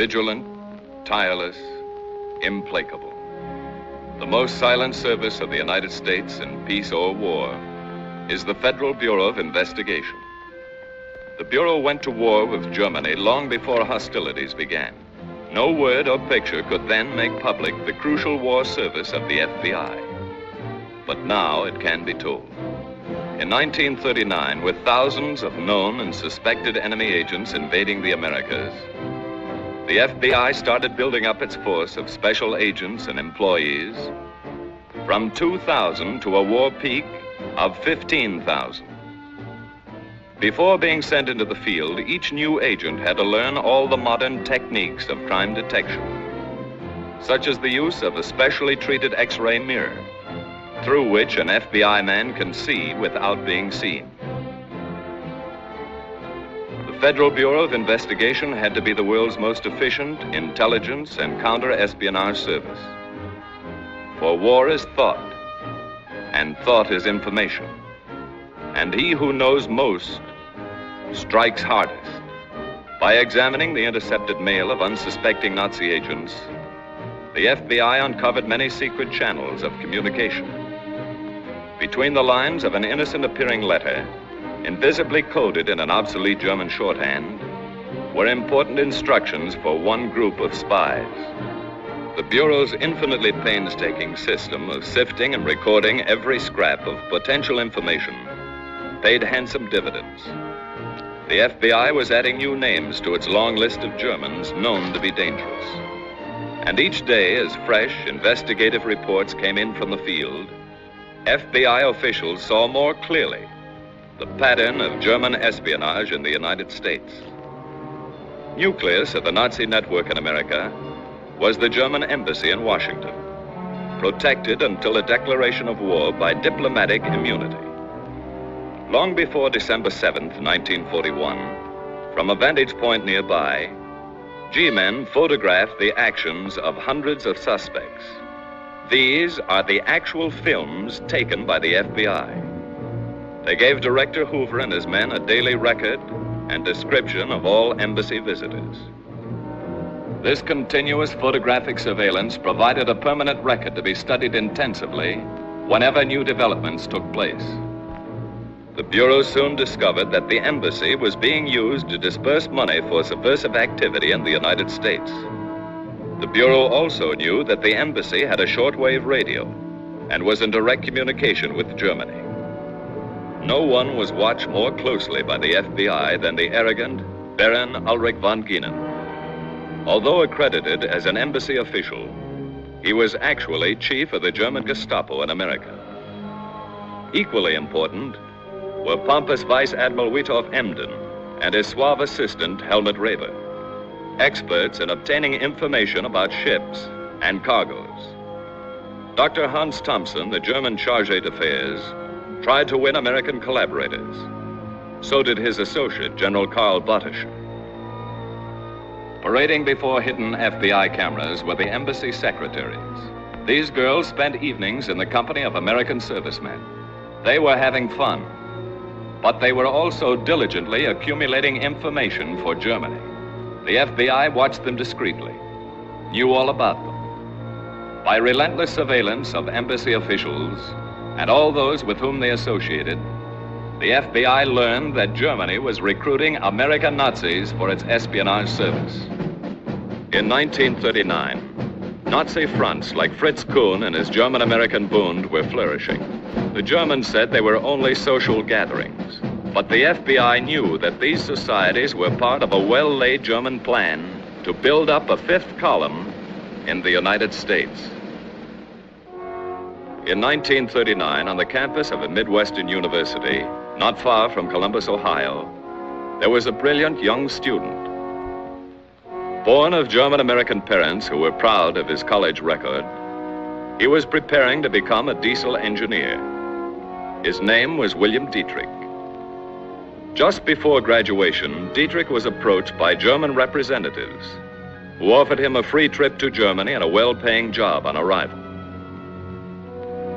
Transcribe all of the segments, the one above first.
vigilant, tireless, implacable. The most silent service of the United States in peace or war is the Federal Bureau of Investigation. The Bureau went to war with Germany long before hostilities began. No word or picture could then make public the crucial war service of the FBI. But now it can be told. In 1939, with thousands of known and suspected enemy agents invading the Americas, the FBI started building up its force of special agents and employees from 2,000 to a war peak of 15,000. Before being sent into the field, each new agent had to learn all the modern techniques of crime detection, such as the use of a specially treated X-ray mirror, through which an FBI man can see without being seen. The Federal Bureau of Investigation had to be the world's most efficient intelligence and counter-espionage service. For war is thought, and thought is information. And he who knows most strikes hardest. By examining the intercepted mail of unsuspecting Nazi agents, the FBI uncovered many secret channels of communication. Between the lines of an innocent-appearing letter, invisibly coded in an obsolete German shorthand, were important instructions for one group of spies. The Bureau's infinitely painstaking system of sifting and recording every scrap of potential information paid handsome dividends. The FBI was adding new names to its long list of Germans known to be dangerous. And each day, as fresh investigative reports came in from the field, FBI officials saw more clearly the pattern of German espionage in the United States. Nucleus of the Nazi network in America was the German embassy in Washington, protected until a declaration of war by diplomatic immunity. Long before December 7th, 1941, from a vantage point nearby, G-men photographed the actions of hundreds of suspects. These are the actual films taken by the FBI. They gave Director Hoover and his men a daily record and description of all embassy visitors. This continuous photographic surveillance provided a permanent record to be studied intensively whenever new developments took place. The Bureau soon discovered that the embassy was being used to disperse money for subversive activity in the United States. The Bureau also knew that the embassy had a shortwave radio and was in direct communication with Germany. No one was watched more closely by the FBI than the arrogant Baron Ulrich von Gienen. Although accredited as an embassy official, he was actually chief of the German Gestapo in America. Equally important were pompous Vice Admiral Witoff Emden and his suave assistant Helmut Reber, experts in obtaining information about ships and cargoes. Dr. Hans Thompson, the German chargé d'affaires, tried to win American collaborators. So did his associate, General Karl Bottisch. Parading before hidden FBI cameras were the embassy secretaries. These girls spent evenings in the company of American servicemen. They were having fun, but they were also diligently accumulating information for Germany. The FBI watched them discreetly, knew all about them. By relentless surveillance of embassy officials and all those with whom they associated, the FBI learned that Germany was recruiting American Nazis for its espionage service. In 1939, Nazi fronts like Fritz Kuhn and his German-American Bund were flourishing. The Germans said they were only social gatherings, but the FBI knew that these societies were part of a well-laid German plan to build up a fifth column in the United States. In 1939, on the campus of a Midwestern university, not far from Columbus, Ohio, there was a brilliant young student. Born of German-American parents who were proud of his college record, he was preparing to become a diesel engineer. His name was William Dietrich. Just before graduation, Dietrich was approached by German representatives who offered him a free trip to Germany and a well-paying job on arrival.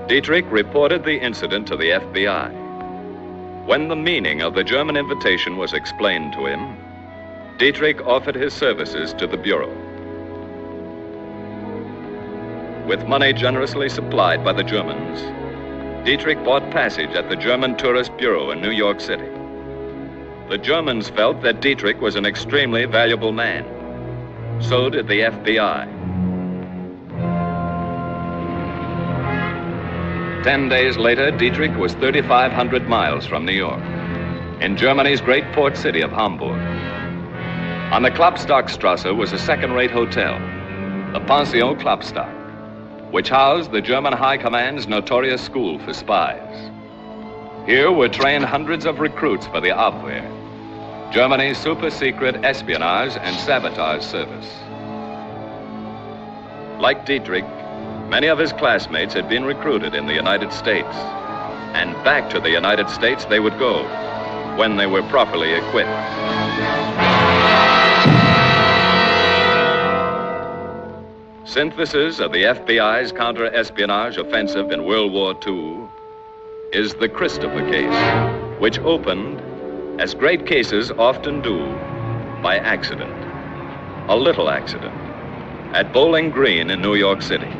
Dietrich reported the incident to the FBI. When the meaning of the German invitation was explained to him, Dietrich offered his services to the Bureau. With money generously supplied by the Germans, Dietrich bought passage at the German Tourist Bureau in New York City. The Germans felt that Dietrich was an extremely valuable man. So did the FBI. 10 days later, Dietrich was 3,500 miles from New York, in Germany's great port city of Hamburg. On the Klopstockstrasse was a second-rate hotel, the Pension Klopstock, which housed the German High Command's notorious school for spies. Here were trained hundreds of recruits for the Abwehr, Germany's super-secret espionage and sabotage service. Like Dietrich, many of his classmates had been recruited in the United States, and back to the United States they would go when they were properly equipped. Synthesis of the FBI's counter-espionage offensive in World War II is the Kristoffer case, which opened, as great cases often do, by accident. A little accident, at Bowling Green in New York City.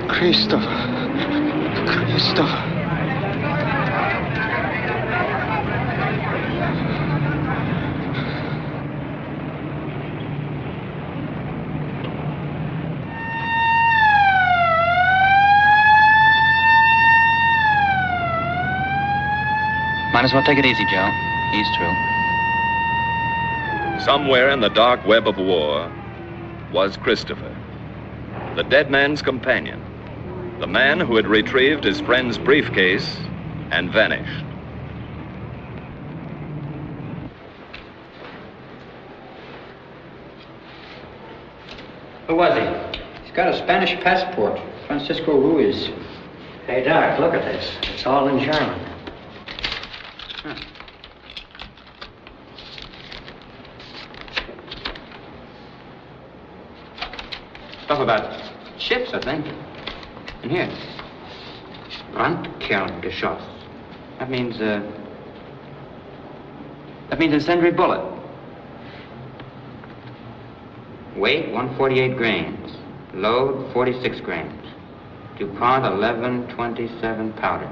Kristoffer. Might as well take it easy, Joe. He's through. Somewhere in the dark web of war was Kristoffer, the dead man's companion, the man who had retrieved his friend's briefcase and vanished. Who was he? He's got a Spanish passport. Francisco Ruiz. Hey, Doc, look at this. It's all in German. Stuff about ships, I think. And here. Brandkerngeschoss. That means incendiary bullet. Weight, 148 grains. Load, 46 grains. DuPont, 1127 powder.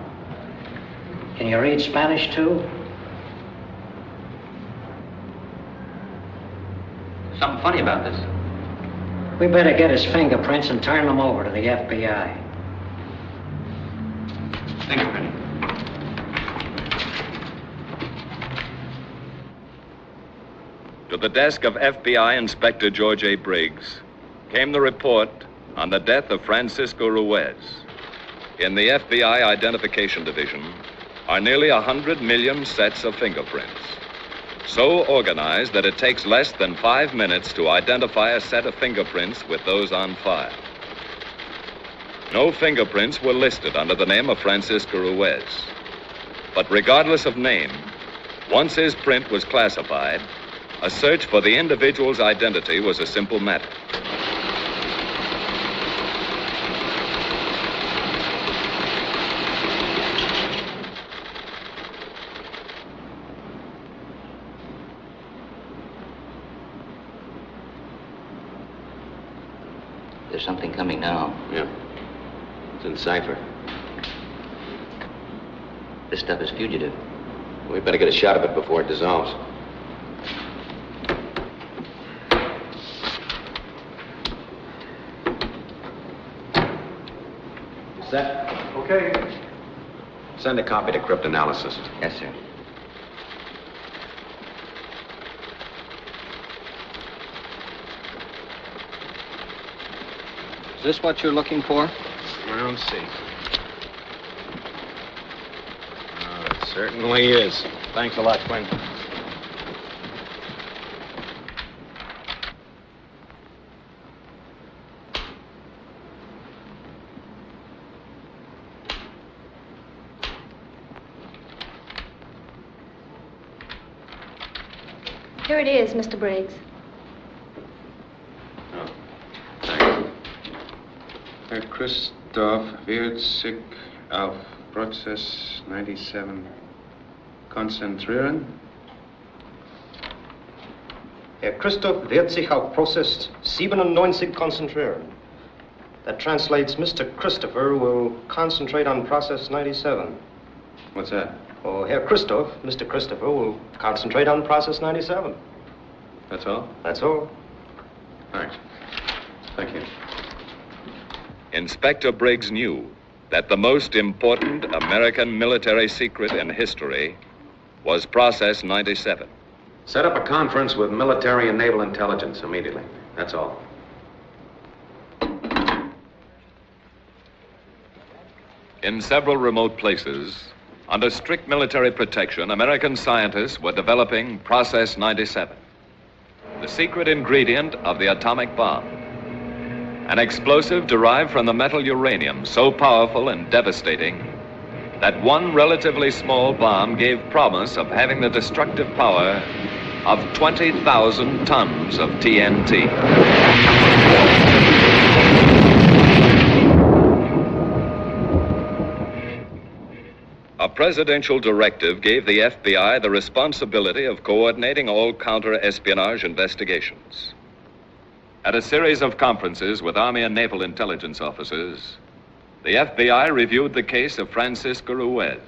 Can you read Spanish, too? Something funny about this. We better get his fingerprints and turn them over to the FBI. Fingerprint. To the desk of FBI Inspector George A. Briggs came the report on the death of Francisco Ruiz. In the FBI Identification Division are nearly 100 million sets of fingerprints, so organized that it takes less than 5 minutes to identify a set of fingerprints with those on file. No fingerprints were listed under the name of Francisco Ruiz. But regardless of name, once his print was classified, a search for the individual's identity was a simple matter. There's something coming now. Yeah. It's in cipher. This stuff is fugitive. We better get a shot of it before it dissolves. Set? Okay. Send a copy to cryptanalysis. Yes, sir. this what you're looking for? We'll see. Oh, it certainly is. Thanks a lot, Quinn. Here it is, Mr. Briggs. Oh, thanks. Herr Christoph wird sich auf Prozess 97 konzentrieren. Herr Christoph wird sich auf Prozess 97 konzentrieren. That translates Mr. Christopher will concentrate on Process 97. What's that? Oh, Herr Christoph, Mr. Christopher will concentrate on Process 97. That's all? That's all. Thanks. Thank you. Inspector Briggs knew that the most important American military secret in history was Process 97. Set up a conference with military and naval intelligence immediately. That's all. In several remote places, under strict military protection, American scientists were developing Process 97, the secret ingredient of the atomic bomb. An explosive derived from the metal uranium, so powerful and devastating that one relatively small bomb gave promise of having the destructive power of 20,000 tons of TNT. A presidential directive gave the FBI the responsibility of coordinating all counter-espionage investigations. At a series of conferences with Army and Naval intelligence officers, the FBI reviewed the case of Francisco Ruiz,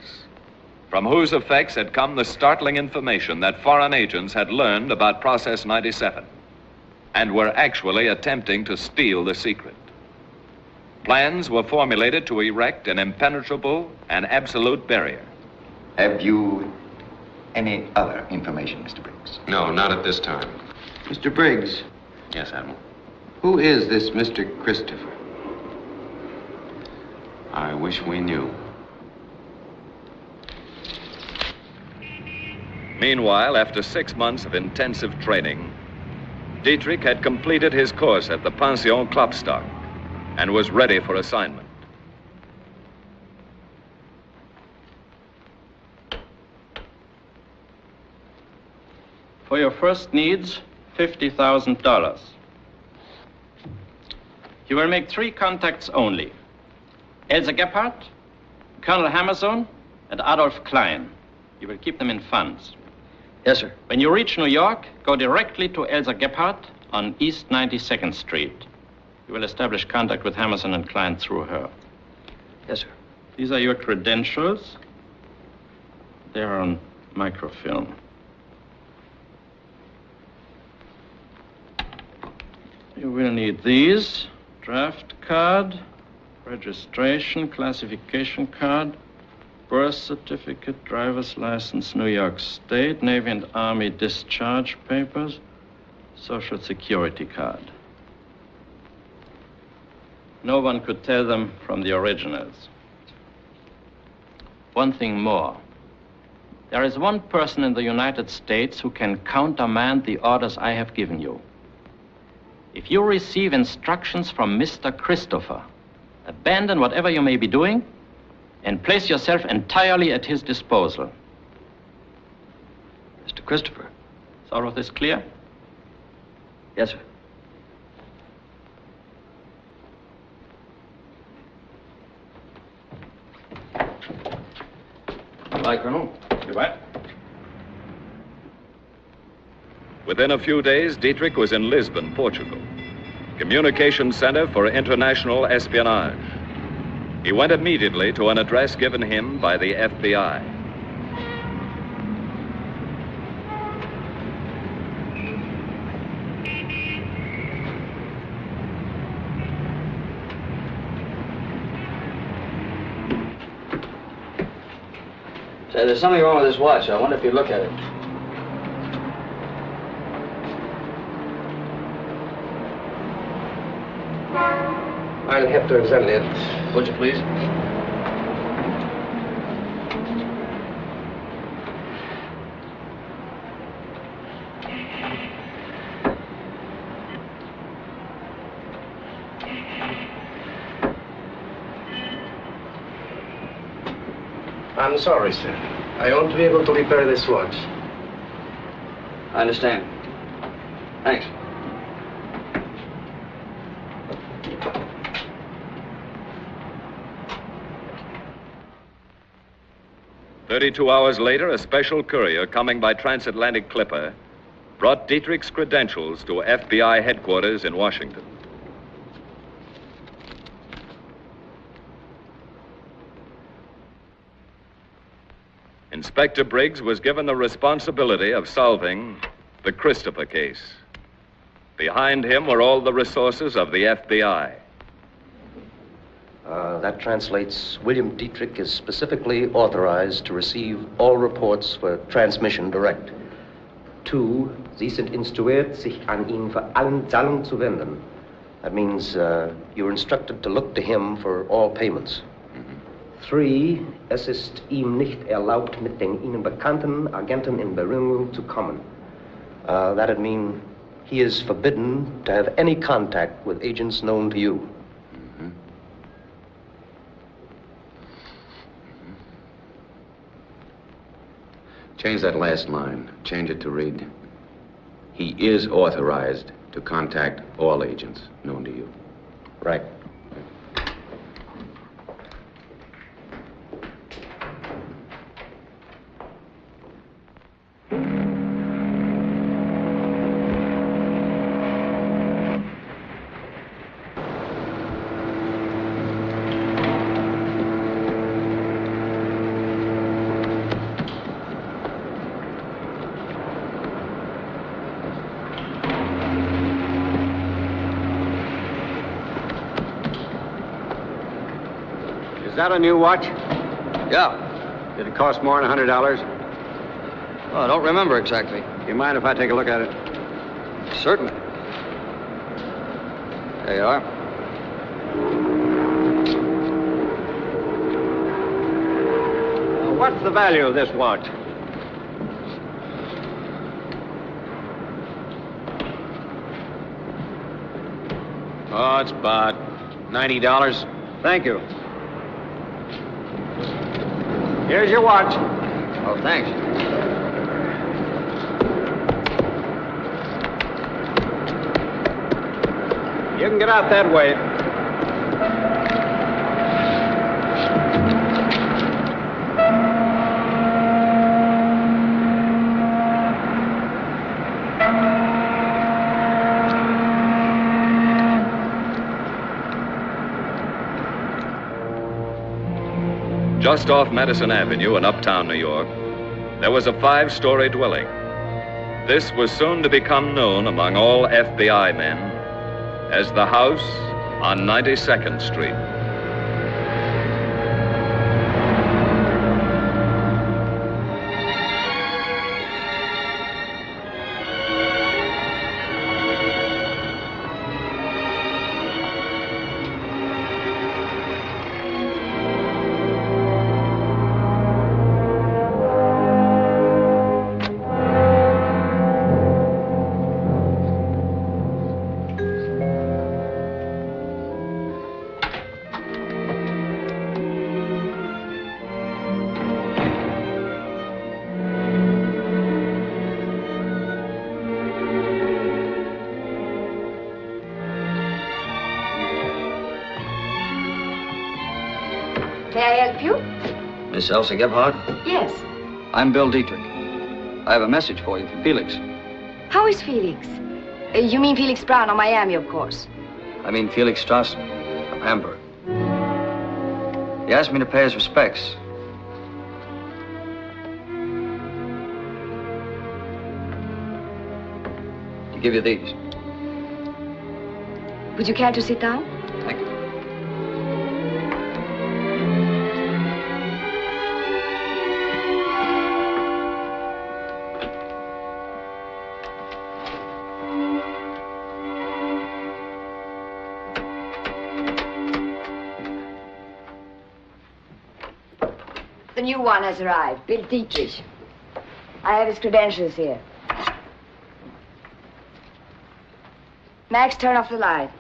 from whose effects had come the startling information that foreign agents had learned about Process 97 and were actually attempting to steal the secret. Plans were formulated to erect an impenetrable and absolute barrier. Have you any other information, Mr. Briggs? No, not at this time. Mr. Briggs, Yes, Admiral. who is this Mr. Christopher? I wish we knew. Meanwhile, after 6 months of intensive training, Dietrich had completed his course at the Pension Klopstock and was ready for assignment. For your first needs, $50,000. You will make 3 contacts only. Elsa Gephardt, Colonel Hammerson, and Adolf Klein. You will keep them in funds. Yes, sir. When you reach New York, go directly to Elsa Gephardt on East 92nd Street. You will establish contact with Hammerson and Klein through her. Yes, sir. These are your credentials. They're on microfilm. You will need these: draft card, registration, classification card, birth certificate, driver's license, New York State, Navy and Army discharge papers, Social Security card. No one could tell them from the originals. One thing more. There is one person in the United States who can countermand the orders I have given you. If you receive instructions from Mr. Christopher, abandon whatever you may be doing and place yourself entirely at his disposal. Mr. Christopher. Is all of this clear? Yes, sir. Bye, Colonel. Goodbye. Within a few days, Dietrich was in Lisbon, Portugal, communication center for international espionage. He went immediately to an address given him by the FBI. Say, there's something wrong with this watch. I wonder if you look at it. I'll have to examine it. Would you please? I'm sorry, sir. I won't be able to repair this watch. I understand. Thanks. "32 hours later, a special courier coming by transatlantic clipper brought Dietrich's credentials to FBI headquarters in Washington. Inspector Briggs was given the responsibility of solving the Christopher case. Behind him were all the resources of the FBI. That translates William Dietrich is specifically authorized to receive all reports for transmission direct. 2, Sie sind instruiert, sich an ihn für allen Zahlungen zu wenden. That means you're instructed to look to him for all payments. 3, es ist ihm nicht erlaubt, mit den Ihnen bekannten Agenten in Berührung zu kommen. That'd mean he is forbidden to have any contact with agents known to you. Change that last line. Change it to read, he is authorized to contact all agents known to you. Right. Is that a new watch? Yeah. Did it cost more than $100? Well, I don't remember exactly. You mind if I take a look at it? Certainly. There you are. What's the value of this watch? Oh, it's about $90. Thank you. Here's your watch. Oh, thanks. You can get out that way. Just off Madison Avenue in uptown New York, there was a 5-story dwelling. This was soon to become known among all FBI men as the house on 92nd Street. May I help you? Miss Elsa Gebhardt? Yes. I'm Bill Dietrich. I have a message for you from Felix. How is Felix? You mean Felix Brown of Miami, of course. I mean Felix Strassen of Hamburg. He asked me to pay his respects. To give you these. Would you care to sit down? Thank you. The new one has arrived, Bill Dietrich. I have his credentials here. Max, turn off the light.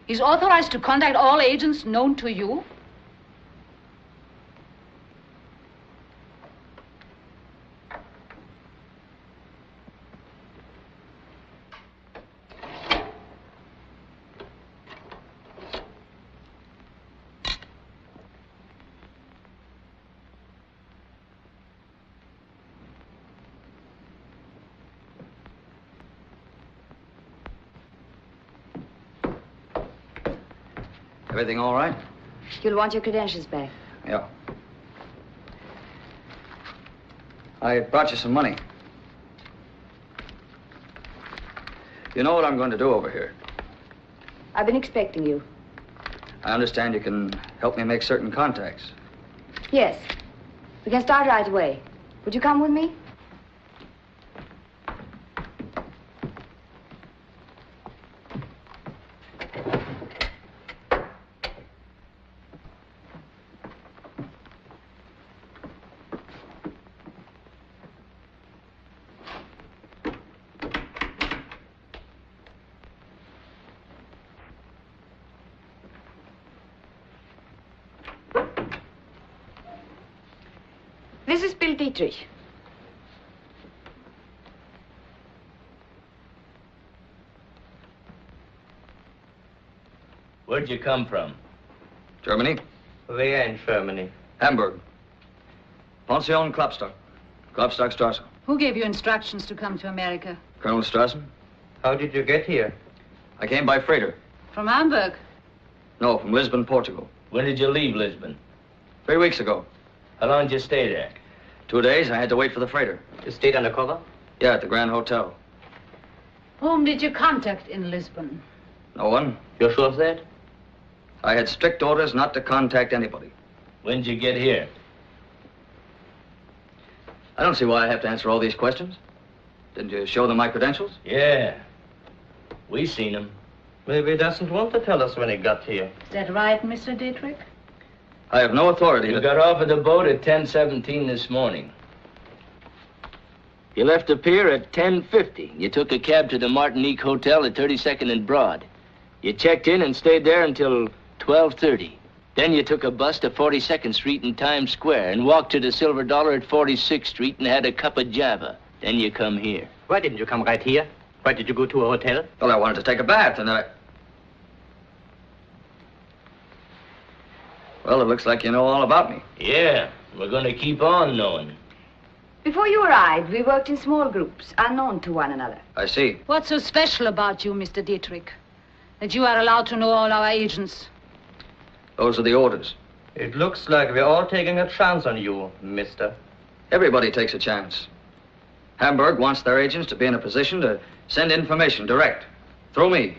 He's authorized to contact all agents known to you? Everything all right? You'll want your credentials back. Yeah. I brought you some money. You know what I'm going to do over here? I've been expecting you. I understand you can help me make certain contacts. Yes. We can start right away. Would you come with me? This is Bill Dietrich. Where'd you come from? Germany? Where in Germany? Hamburg. Pension Klopstock. Klopstockstrasse. Who gave you instructions to come to America? Colonel Strassen? How did you get here? I came by freighter. From Hamburg? No, from Lisbon, Portugal. When did you leave Lisbon? 3 weeks ago. How long did you stay there? 2 days. I had to wait for the freighter. You stayed undercover? Yeah, at the Grand Hotel. Whom did you contact in Lisbon? No one. You're sure of that? I had strict orders not to contact anybody. When did you get here? I don't see why I have to answer all these questions. Didn't you show them my credentials? Yeah. We seen them. Maybe he doesn't want to tell us when he got here. Is that right, Mr. Dietrich? I have no authority You to... got off of the boat at 10:17 this morning. You left the pier at 10:50. You took a cab to the Martinique Hotel at 32nd and Broad. You checked in and stayed there until 12:30. Then you took a bus to 42nd Street in Times Square and walked to the Silver Dollar at 46th Street and had a cup of Java. Then you come here. Why didn't you come right here? Why did you go to a hotel? Well, I wanted to take a bath, and then I... Well, it looks like you know all about me. Yeah, we're gonna keep on knowing. Before you arrived, we worked in small groups, unknown to one another. I see. What's so special about you, Mr. Dietrich, that you are allowed to know all our agents? Those are the orders. It looks like we're all taking a chance on you, mister. Everybody takes a chance. Hamburg wants their agents to be in a position to send information direct, through me,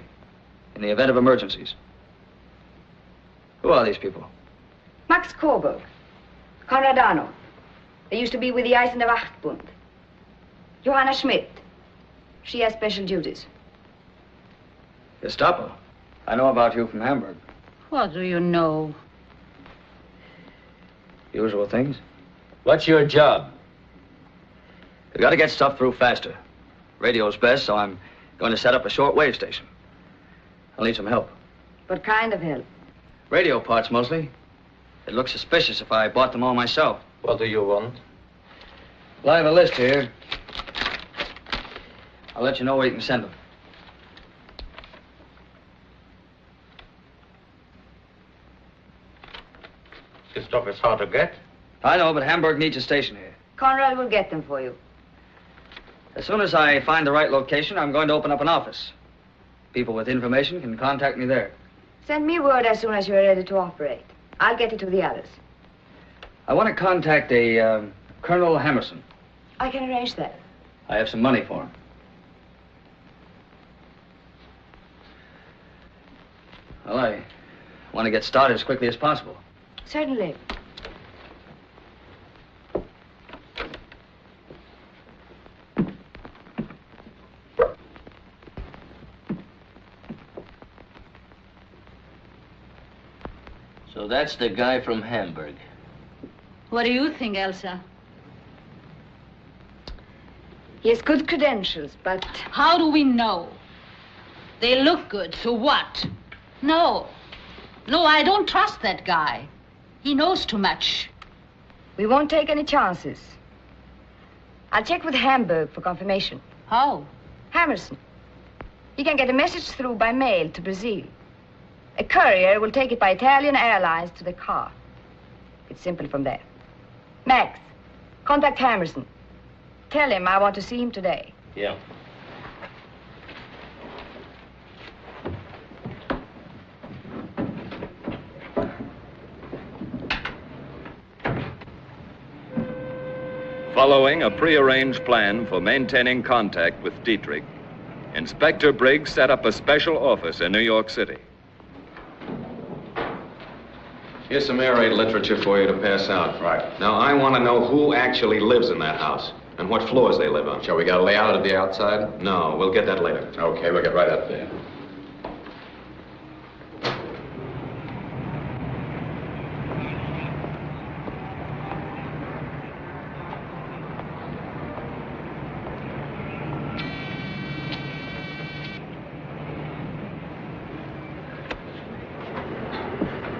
in the event of emergencies. Who are these people? Max Coburg, Konrad Arnold. They used to be with the Eisender Wachtbund. Johanna Schmidt. She has special duties. Gestapo. I know about you from Hamburg. What do you know? Usual things. What's your job? We gotta get stuff through faster. Radio's best, so I'm going to set up a short-wave station. I'll need some help. What kind of help? Radio parts, mostly. It looks suspicious if I bought them all myself. What do you want? Well, I have a list here. I'll let you know where you can send them. This stuff is hard to get. I know, but Hamburg needs a station here. Conrad will get them for you. As soon as I find the right location, I'm going to open up an office. People with information can contact me there. Send me word as soon as you're ready to operate. I'll get it to the others. I want to contact a Colonel Hammerson. I can arrange that. I have some money for him. Well, I want to get started as quickly as possible. Certainly. So that's the guy from Hamburg. What do you think, Elsa? He has good credentials, but... How do we know? They look good, so what? No. No, I don't trust that guy. He knows too much. We won't take any chances. I'll check with Hamburg for confirmation. How? Hammerson. He can get a message through by mail to Brazil. A courier will take it by Italian Airlines to the car. It's simple from there. Max, contact Hammerson. Tell him I want to see him today. Yeah. Following a prearranged plan for maintaining contact with Dietrich, Inspector Briggs set up a special office in New York City. Here's some air raid literature for you to pass out. Right. Now, I want to know who actually lives in that house and what floors they live on. Shall we get a layout of the outside? No, we'll get that later. Okay, we'll get right up there.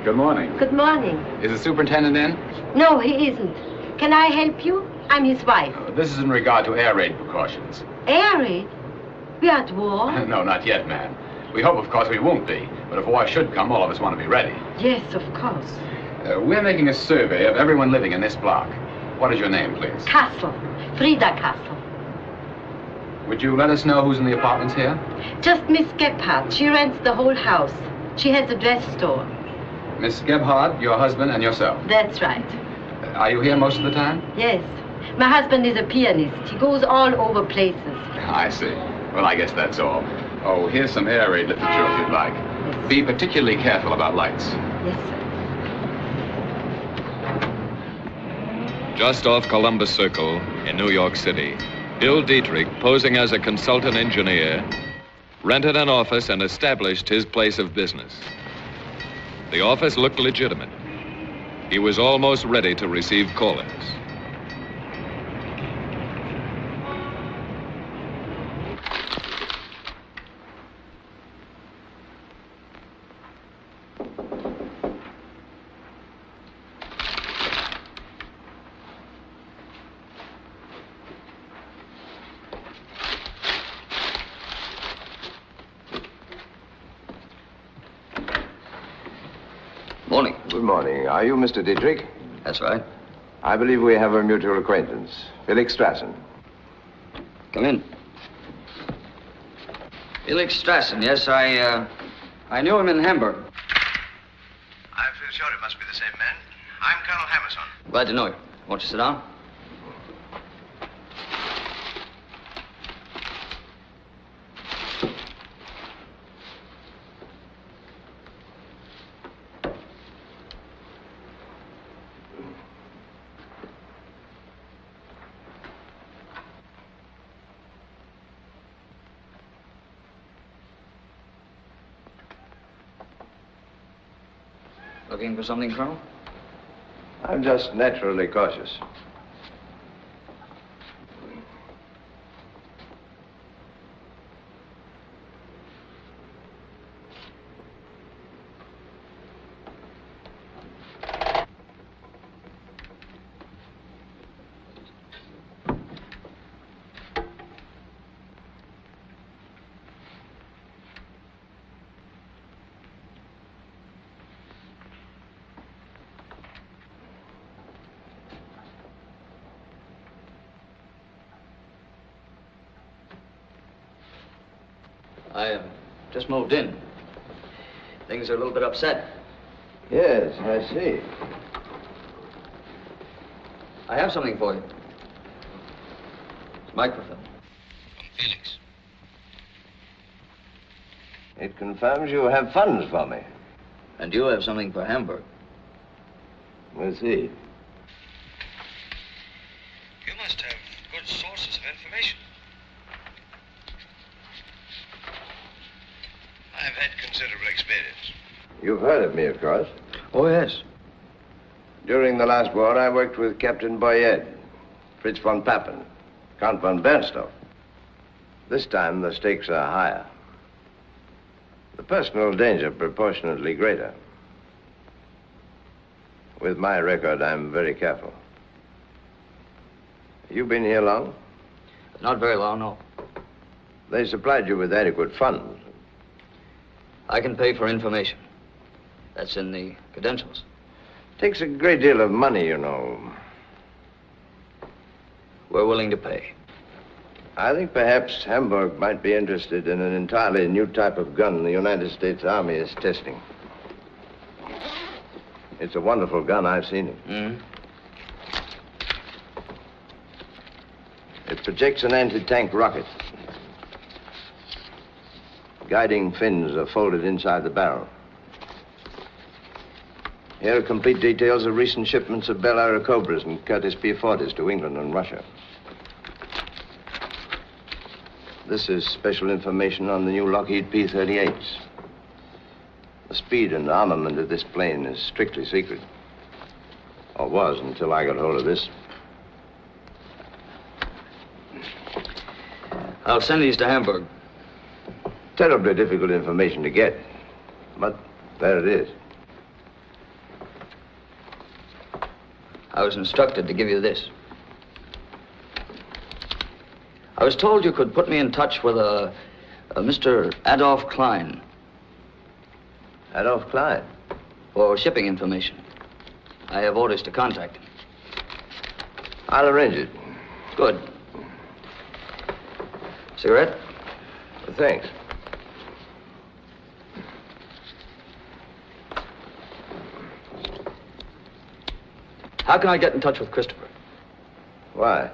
Good morning. Good morning. Is the superintendent in? No, he isn't. Can I help you? I'm his wife. This is in regard to air raid precautions. Air raid? We are at war? No, not yet, ma'am. We hope, of course, we won't be. But if war should come, all of us want to be ready. Yes, of course. We're making a survey of everyone living in this block. What is your name, please? Castle. Frida Castle. Would you let us know who's in the apartments here? Just Miss Gebhardt. She rents the whole house. She has a dress store. Miss Gebhardt, your husband, and yourself. That's right. Are you here most of the time? Yes. My husband is a pianist. He goes all over places. I see. Well, I guess that's all. Oh, here's some air raid literature if you'd like. Yes. Be particularly careful about lights. Yes, sir. Just off Columbus Circle in New York City, Bill Dietrich, posing as a consultant engineer, rented an office and established his place of business. The office looked legitimate. He was almost ready to receive callers. Morning. Good morning. Are you Mr. Dietrich? That's right. I believe we have a mutual acquaintance, Felix Strassen. Come in. Felix Strassen, yes, I knew him in Hamburg. I feel sure it must be the same man. I'm Colonel Hammerson. Glad to know you. Won't you sit down? Looking for something, Colonel? I'm just naturally cautious. I just moved in. Things are a little bit upset. Yes, I see. I have something for you. It's microfilm. From Felix. It confirms you have funds for me. And you have something for Hamburg. We'll see. You must have good sources of information. I've had considerable experience. You've heard of me, of course. Oh, yes. During the last war, I worked with Captain Boyet, Fritz von Papen, Count von Bernstorff. This time, the stakes are higher. The personal danger proportionately greater. With my record, I'm very careful. You been here long? Not very long, no. They supplied you with adequate funds. I can pay for information. That's in the credentials. Takes a great deal of money, you know. We're willing to pay. I think perhaps Hamburg might be interested in an entirely new type of gun the United States Army is testing. It's a wonderful gun. I've seen it. It projects an anti-tank rocket. Guiding fins are folded inside the barrel. Here are complete details of recent shipments of Bell Airacobras and Curtiss P-40s to England and Russia. This is special information on the new Lockheed P-38s. The speed and armament of this plane is strictly secret. Or was until I got hold of this. I'll send these to Hamburg. Terribly difficult information to get. But there it is. I was instructed to give you this. I was told you could put me in touch with a Mr. Adolf Klein. Adolf Klein? For shipping information. I have orders to contact him. I'll arrange it. Good. Cigarette? Thanks. How can I get in touch with Christopher? Why?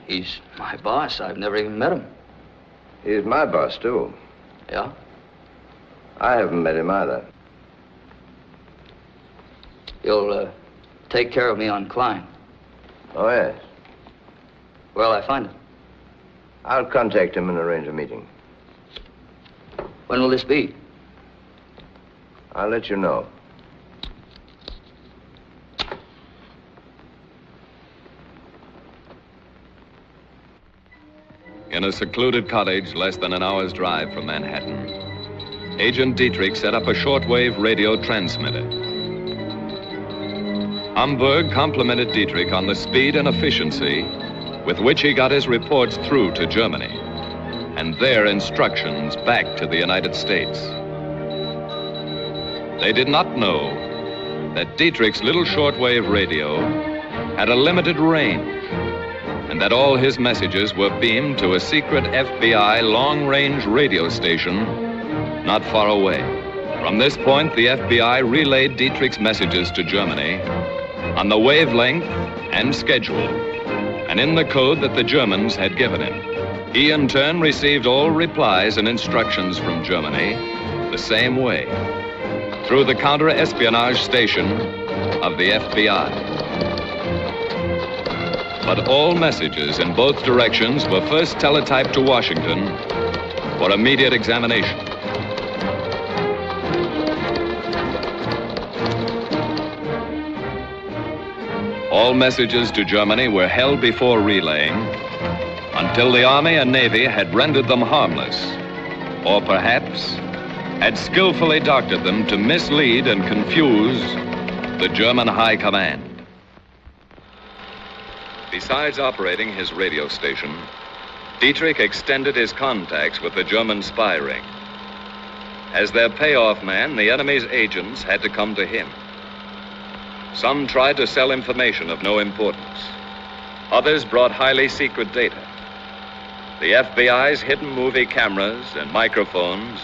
He's my boss. I've never even met him. He's my boss, too. Yeah? I haven't met him either. You'll take care of me on Klein. Oh, yes. Where'll I find him? I'll contact him and arrange a meeting. When will this be? I'll let you know. In a secluded cottage less than an hour's drive from Manhattan, Agent Dietrich set up a shortwave radio transmitter. Hamburg complimented Dietrich on the speed and efficiency with which he got his reports through to Germany and their instructions back to the United States. They did not know that Dietrich's little shortwave radio had a limited range and that all his messages were beamed to a secret FBI long-range radio station not far away. From this point, the FBI relayed Dietrich's messages to Germany on the wavelength and schedule, and in the code that the Germans had given him. He, in turn, received all replies and instructions from Germany the same way, through the counter-espionage station of the FBI. But all messages in both directions were first teletyped to Washington for immediate examination. All messages to Germany were held before relaying until the Army and Navy had rendered them harmless, or perhaps had skillfully doctored them to mislead and confuse the German High Command. Besides operating his radio station, Dietrich extended his contacts with the German spy ring. As their payoff man, the enemy's agents had to come to him. Some tried to sell information of no importance. Others brought highly secret data. The FBI's hidden movie cameras and microphones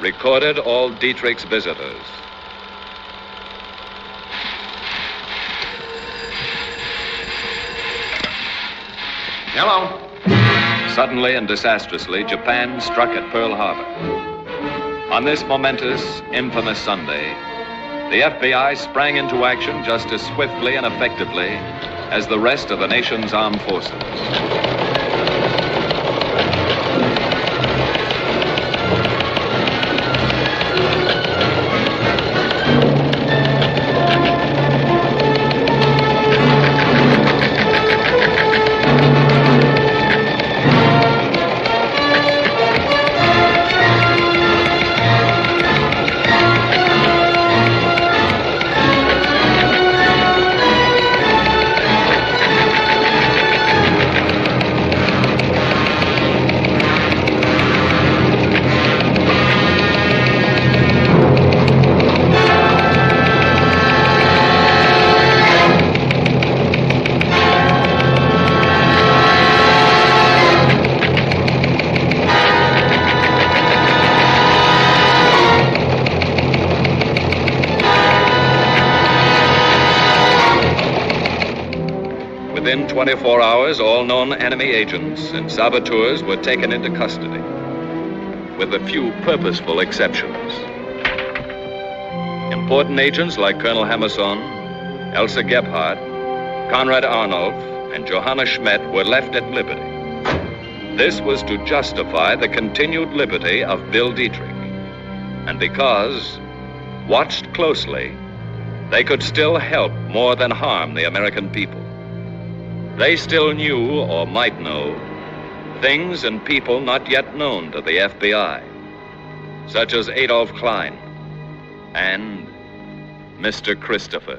recorded all Dietrich's visitors. Hello. Suddenly and disastrously, Japan struck at Pearl Harbor. On this momentous, infamous Sunday, the FBI sprang into action just as swiftly and effectively as the rest of the nation's armed forces. Within 24 hours, all known enemy agents and saboteurs were taken into custody, with a few purposeful exceptions. Important agents like Colonel Hammerson, Elsa Gebhardt, Konrad Arnulf, and Johanna Schmidt were left at liberty. This was to justify the continued liberty of Bill Dietrich, and because, watched closely, they could still help more than harm the American people. They still knew, or might know, things and people not yet known to the FBI, such as Adolf Klein and Mr. Kristoffer.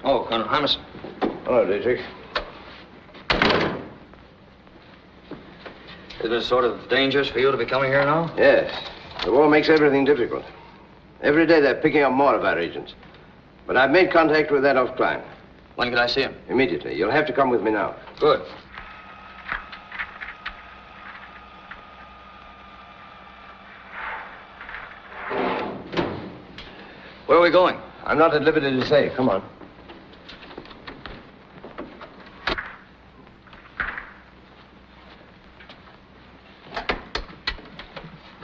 Oh, Colonel Hammerson. Hello, Dietrich. Isn't it sort of dangerous for you to be coming here now? Yes. The war makes everything difficult. Every day they're picking up more of our agents. But I've made contact with Adolf Klein. When can I see him? Immediately. You'll have to come with me now. Good. Where are we going? I'm not at liberty to say. Come on.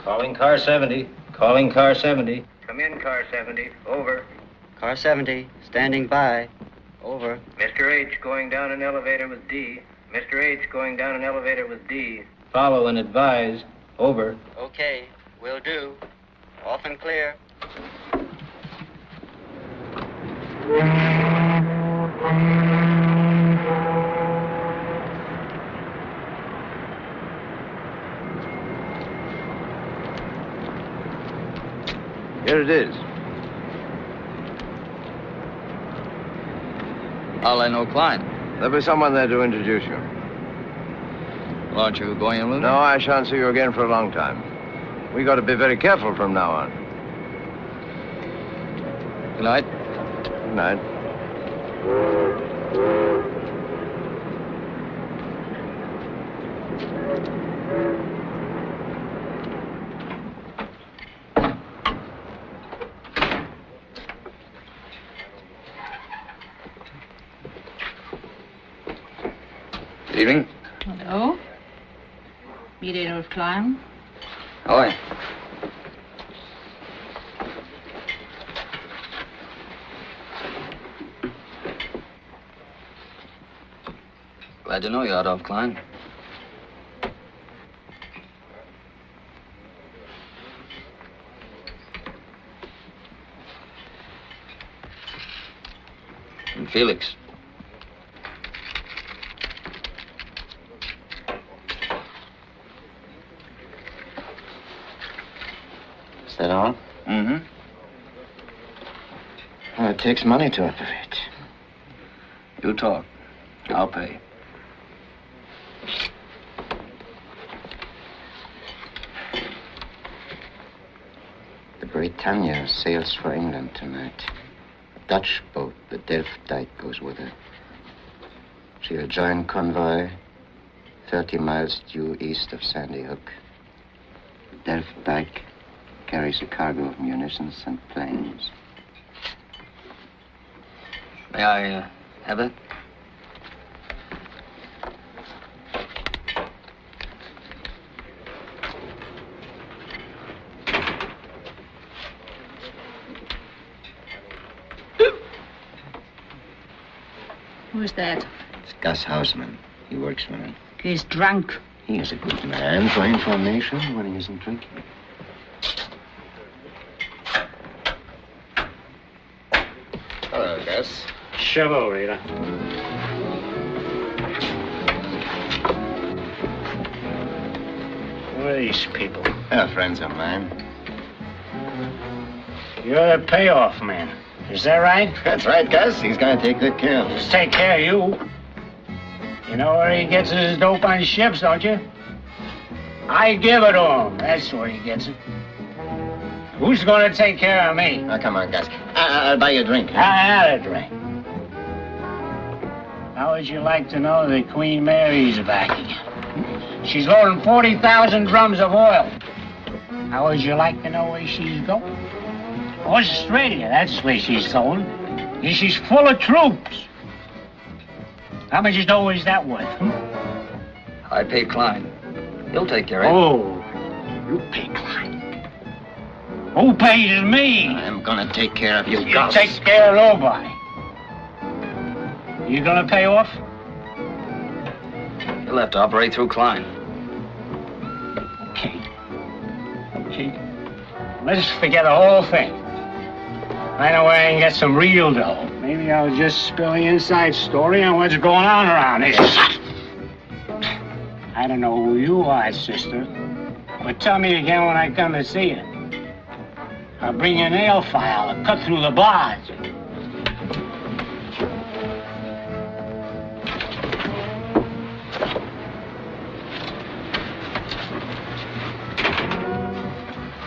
Calling car 70. Calling car 70. Come in, car 70. Over. Car 70, standing by. Over. Mr. H going down an elevator with D. Mr. H going down an elevator with D. Follow and advise. Over. Okay, will do. Off and clear. Here it is. How'll I know Klein? There'll be someone there to introduce you. Well, aren't you going in with me? No, I shan't see you again for a long time. We got to be very careful from now on. Good night. Good night. Good evening. Hello? Meet Adolf Klein. Hi. Glad to know you, Adolf Klein. And Felix. Is that all? Mm-hmm. Well, it takes money to operate. You talk. I'll pay. The Britannia sails for England tonight. A Dutch boat, the Delft-Dijk, goes with her. She'll join convoy 30 miles due east of Sandy Hook. The Delft-Dijk carries a cargo of munitions and planes. May I have it? Who's that? It's Gus Hausman. He works for me. He's drunk. He is a good man for information when he isn't drinking. Hello, Gus. Chivalry. Who are these people? They're friends of mine. You're the payoff man. Is that right? That's right, Gus. He's going to take good care of us. Let's take care of you. You know where he gets his dope on ships, don't you? I give it to him. That's where he gets it. Who's going to take care of me? Now, come on, Gus. I'll buy you a drink. I'll have a drink. How would you like to know that Queen Mary's back again? She's loading 40,000 drums of oil. How would you like to know where she's going? Australia, that's where she's going. And she's full of troops. How much dough is that worth? I pay Klein. He'll take care of it. Oh, you pay Klein. Who pays me? I'm gonna take care of you, You Gus. take care of nobody. You gonna pay off? He'll have to operate through Klein. Okay. Let's forget the whole thing. I know where I can get some real dough. Maybe I'll just spill the inside story on what's going on around here. I don't know who you are, sister, but tell me again when I come to see you. I'll bring you a nail file and cut through the bars.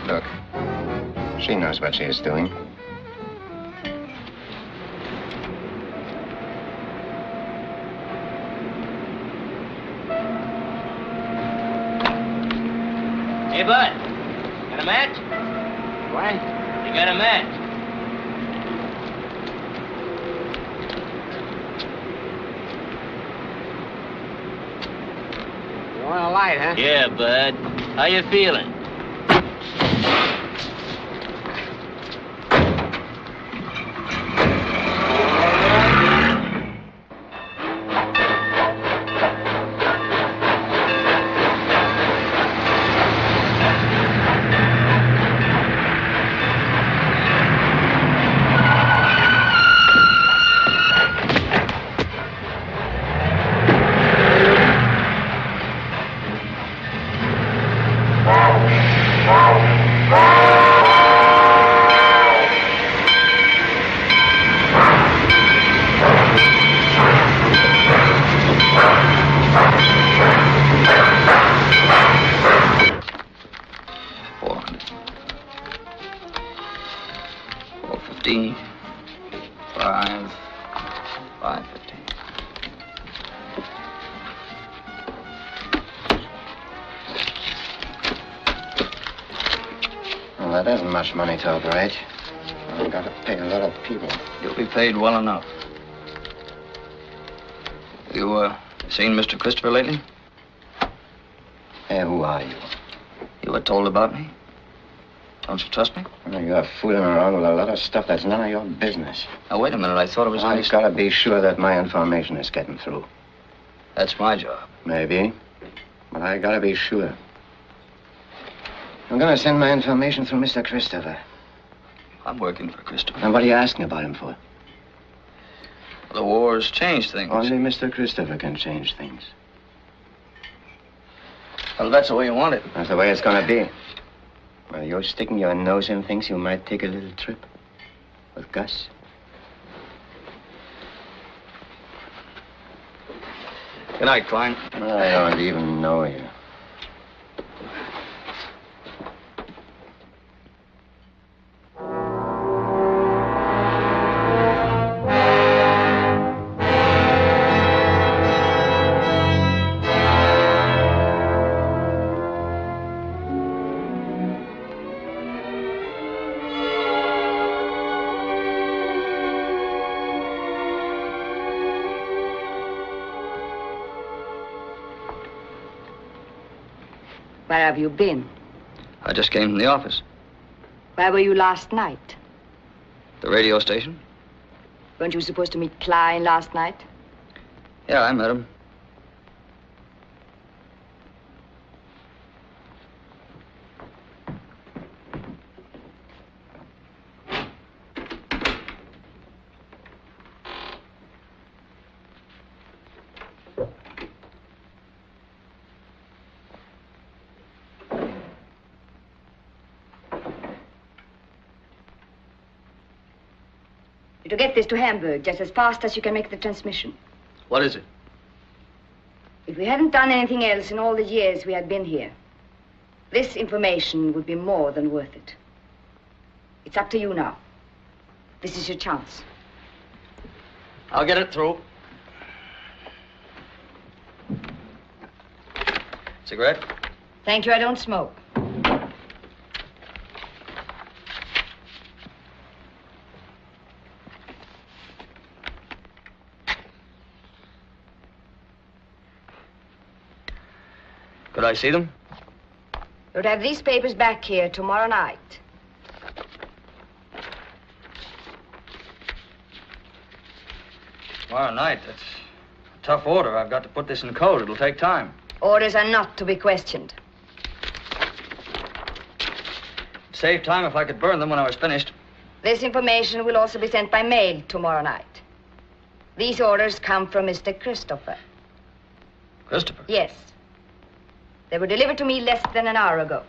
Look, she knows what she is doing. Hey, Bud, got a match? What? You got a match? You want a light, huh? Yeah, Bud. How you feeling? Well, that isn't much money to operate. I've got to pay a lot of people. You'll be paid well enough. You, seen Mr. Christopher lately? Hey, who are you? You were told about me? Don't you trust me? Well, you're fooling around with a lot of stuff that's none of your business. Now, wait a minute. I thought it was I've got to be sure that my information is getting through. That's my job. Maybe. But I got to be sure. I'm going to send my information through Mr. Christopher. I'm working for Christopher. And what are you asking about him for? The war's changed things. Only Mr. Christopher can change things. Well, that's the way you want it. That's the way it's going to be. Well, you're sticking your nose in things, you might take a little trip with Gus. Good night, Klein. I don't even know you. Where have you been? I just came from the office. Where were you last night? The radio station? Weren't you supposed to meet Klein last night? Yeah, I met him. To get this to Hamburg just as fast as you can make the transmission. What is it? If we hadn't done anything else in all the years we had been here, this information would be more than worth it. It's up to you now. This is your chance. I'll get it through. Cigarette? Thank you, I don't smoke. Could I see them? You'll have these papers back here tomorrow night. Tomorrow night? That's a tough order. I've got to put this in code. It'll take time. Orders are not to be questioned. Save time if I could burn them when I was finished. This information will also be sent by mail tomorrow night. These orders come from Mr. Cristopher. Christopher? Yes. They were delivered to me less than an hour ago.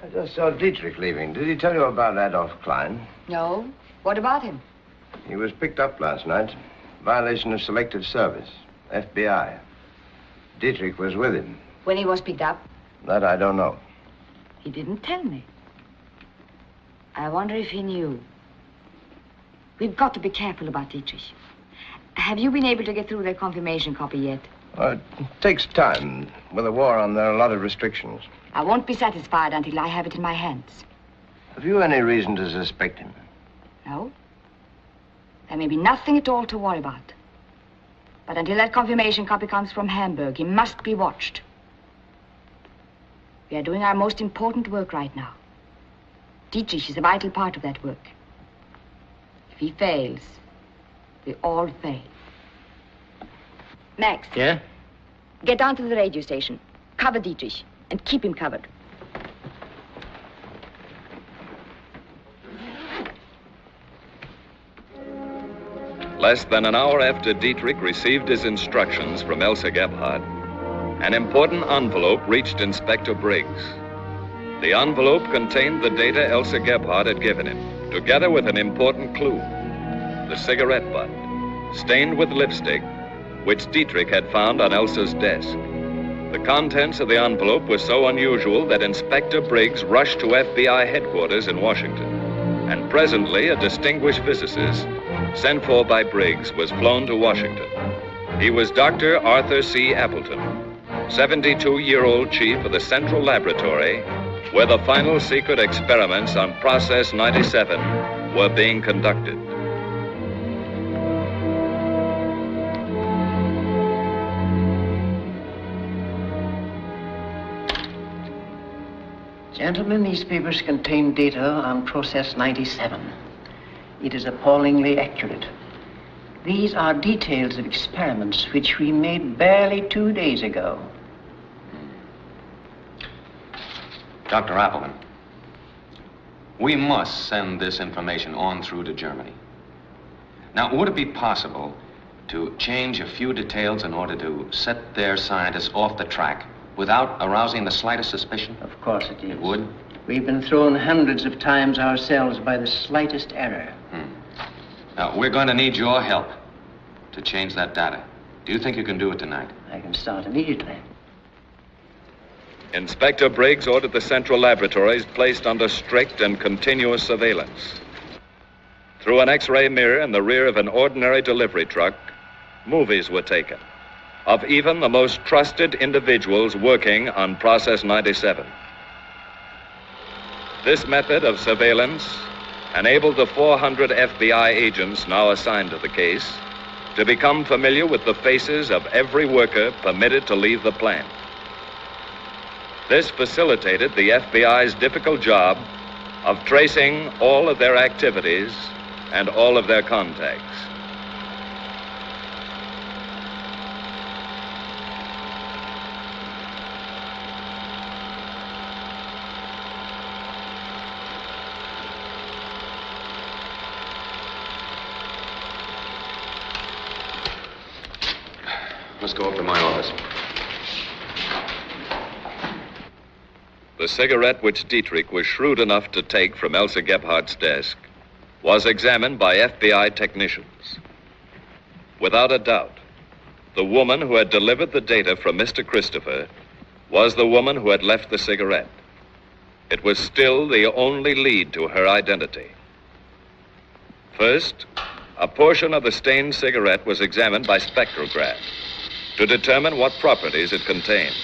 I just saw Dietrich leaving. Did he tell you about Adolf Klein? No. What about him? He was picked up last night. Violation of selective service. FBI. Dietrich was with him. When he was picked up? That I don't know. He didn't tell me. I wonder if he knew. We've got to be careful about Dietrich. Have you been able to get through their confirmation copy yet? It takes time. With a war on, there are a lot of restrictions. I won't be satisfied until I have it in my hands. Have you any reason to suspect him? No. There may be nothing at all to worry about. But until that confirmation copy comes from Hamburg, he must be watched. We are doing our most important work right now. Dietrich is a vital part of that work. If he fails, we all fail. Max. Yeah? Get down to the radio station. Cover Dietrich. And keep him covered. Less than an hour after Dietrich received his instructions from Elsa Gebhardt, an important envelope reached Inspector Briggs. The envelope contained the data Elsa Gebhardt had given him, together with an important clue, the cigarette butt, stained with lipstick, which Dietrich had found on Elsa's desk. The contents of the envelope were so unusual that Inspector Briggs rushed to FBI headquarters in Washington. And presently, a distinguished physicist, sent for by Briggs, was flown to Washington. He was Dr. Arthur C. Appleton, 72-year-old chief of the Central Laboratory, where the final secret experiments on Process 97 were being conducted. Gentlemen, these papers contain data on Process 97. It is appallingly accurate. These are details of experiments which we made barely 2 days ago. Dr. Appleton, we must send this information on through to Germany. Now, would it be possible to change a few details in order to set their scientists off the track without arousing the slightest suspicion? Of course it is. It would? We've been thrown hundreds of times ourselves by the slightest error. Now, we're going to need your help to change that data. Do you think you can do it tonight? I can start immediately. Inspector Briggs ordered the Central Laboratories placed under strict and continuous surveillance. Through an X-ray mirror in the rear of an ordinary delivery truck, movies were taken of even the most trusted individuals working on Process 97. This method of surveillance enabled the 400 FBI agents now assigned to the case to become familiar with the faces of every worker permitted to leave the plant. This facilitated the FBI's difficult job of tracing all of their activities and all of their contacts. go up to my office. The cigarette which Dietrich was shrewd enough to take from Elsa Gebhardt's desk was examined by FBI technicians. Without a doubt, the woman who had delivered the data from Mr. Christopher was the woman who had left the cigarette. It was still the only lead to her identity. First, a portion of the stained cigarette was examined by spectrograph to determine what properties it contained.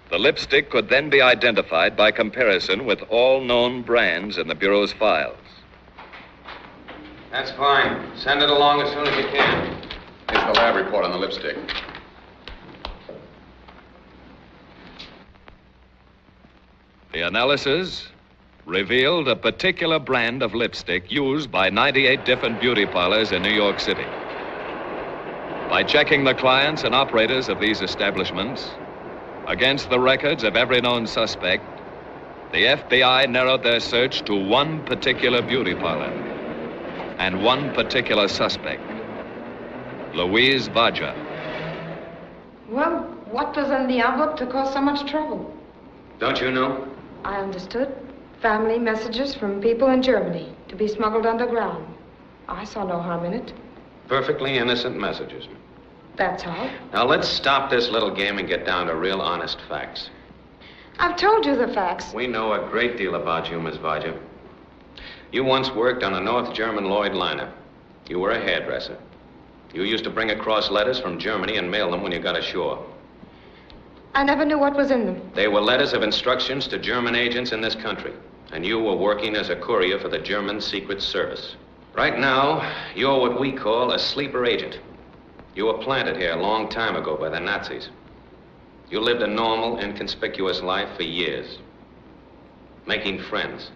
The lipstick could then be identified by comparison with all known brands in the Bureau's files. That's fine. Send it along as soon as you can. Here's the lab report on the lipstick. The analysis revealed a particular brand of lipstick used by 98 different beauty parlors in New York City. By checking the clients and operators of these establishments against the records of every known suspect, the FBI narrowed their search to one particular beauty parlor and one particular suspect, Louise Vajja. Well, what was in the envelope to cause so much trouble? Don't you know? I understood. Family messages from people in Germany to be smuggled underground. I saw no harm in it. Perfectly innocent messages. That's all. Now, let's stop this little game and get down to real honest facts. I've told you the facts. We know a great deal about you, Miss Vajja. You once worked on a North German Lloyd liner. You were a hairdresser. You used to bring across letters from Germany and mail them when you got ashore. I never knew what was in them. They were letters of instructions to German agents in this country, and you were working as a courier for the German Secret Service. Right now, you're what we call a sleeper agent. You were planted here a long time ago by the Nazis. You lived a normal, inconspicuous life for years, making friends,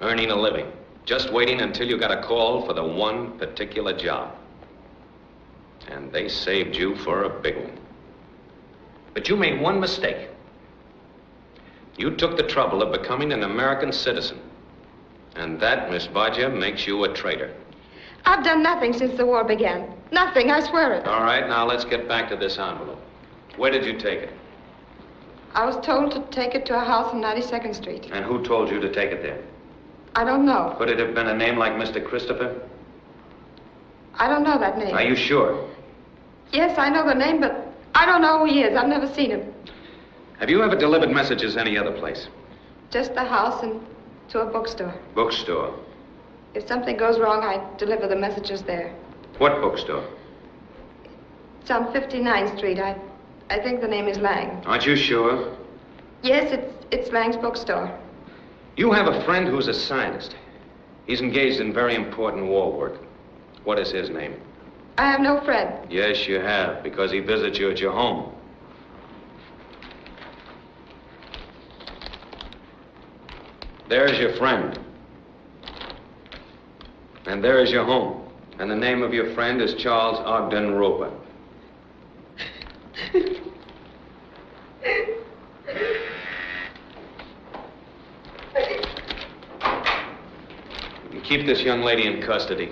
earning a living, just waiting until you got a call for the one particular job. And they saved you for a big one. But you made one mistake. You took the trouble of becoming an American citizen. And that, Miss Vajja, makes you a traitor. I've done nothing since the war began. Nothing, I swear it. All right, now let's get back to this envelope. Where did you take it? I was told to take it to a house on 92nd Street. And who told you to take it there? I don't know. Could it have been a name like Mr. Christopher? I don't know that name. Are you sure? Yes, I know the name, but I don't know who he is. I've never seen him. Have you ever delivered messages any other place? Just the house and to a bookstore. Bookstore? If something goes wrong, I deliver the messages there. What bookstore? It's on 59th Street. I think the name is Lang. Aren't you sure? Yes, it's Lang's bookstore. You have a friend who's a scientist. He's engaged in very important war work. What is his name? I have no friend. Yes, you have, because he visits you at your home. There's your friend. And there is your home. And the name of your friend is Charles Ogden Roper. You keep this young lady in custody.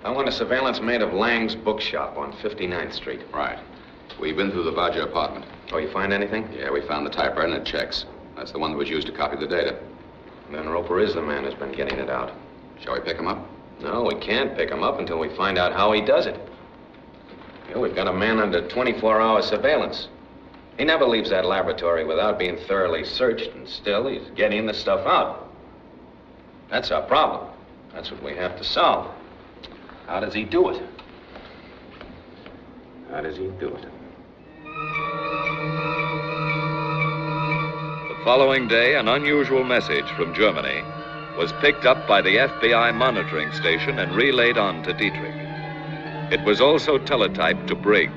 I want a surveillance made of Lang's bookshop on 59th Street. Right. We've been through the Vajja apartment. Oh, you find anything? Yeah, we found the typewriter and it checks. That's the one that was used to copy the data. Then Roper is the man who's been getting it out. Shall we pick him up? No, we can't pick him up until we find out how he does it. You know, we've got a man under 24-hour surveillance. He never leaves that laboratory without being thoroughly searched, and still he's getting the stuff out. That's our problem. That's what we have to solve. How does he do it? How does he do it? The following day, an unusual message from Germany was picked up by the FBI monitoring station and relayed on to Dietrich. It was also teletyped to Briggs.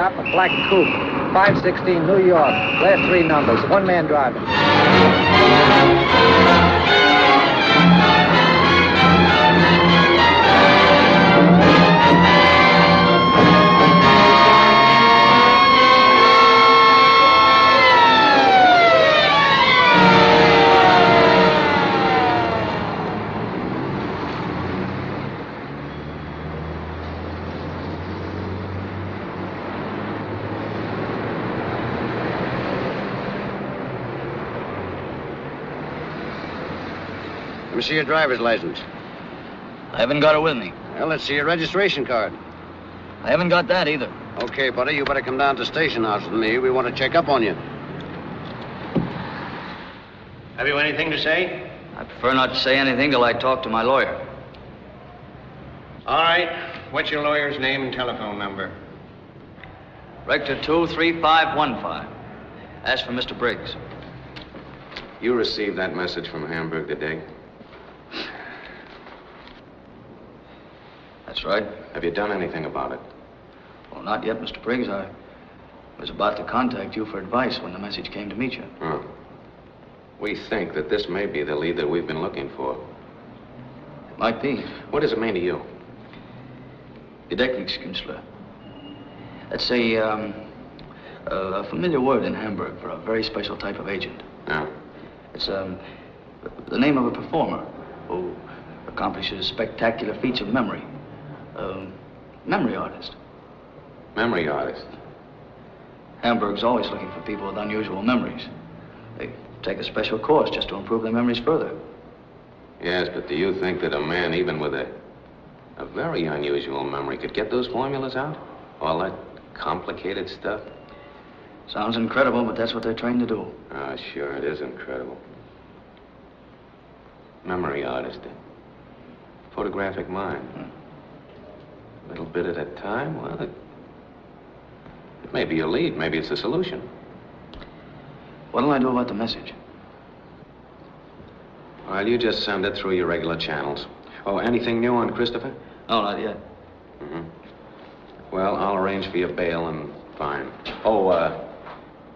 cop, a black coupe. 516 New York. Last 3 numbers. One man driving. Let me see your driver's license. I haven't got it with me. Well, let's see your registration card. I haven't got that either. Okay, buddy, you better come down to Station House with me. We want to check up on you. Have you anything to say? I prefer not to say anything till I talk to my lawyer. All right. What's your lawyer's name and telephone number? Rector 23515. Ask for Mr. Briggs. You received that message from Hamburg today? That's right. Have you done anything about it? Well, not yet, Mr. Briggs. I was about to contact you for advice when the message came to meet you. Oh. We think that this may be the lead that we've been looking for. It might be. What does it mean to you? Gedächtniskünstler. That's a familiar word in Hamburg for a very special type of agent. Yeah. It's the name of a performer who accomplishes spectacular feats of memory. Memory artist. Memory artist? Hamburg's always looking for people with unusual memories. They take a special course just to improve their memories further. Yes, but do you think that a man, even with a very unusual memory, could get those formulas out? All that complicated stuff? Sounds incredible, but that's what they're trained to do. Ah, sure, it is incredible. Memory artist. Photographic mind. A little bit at a time, well, it may be a lead, maybe it's a solution. What'll I do about the message? Well, you just send it through your regular channels. Oh, anything new on Kristoffer? No, not yet. Mm-hmm. Well, I'll arrange for your bail and fine. Oh,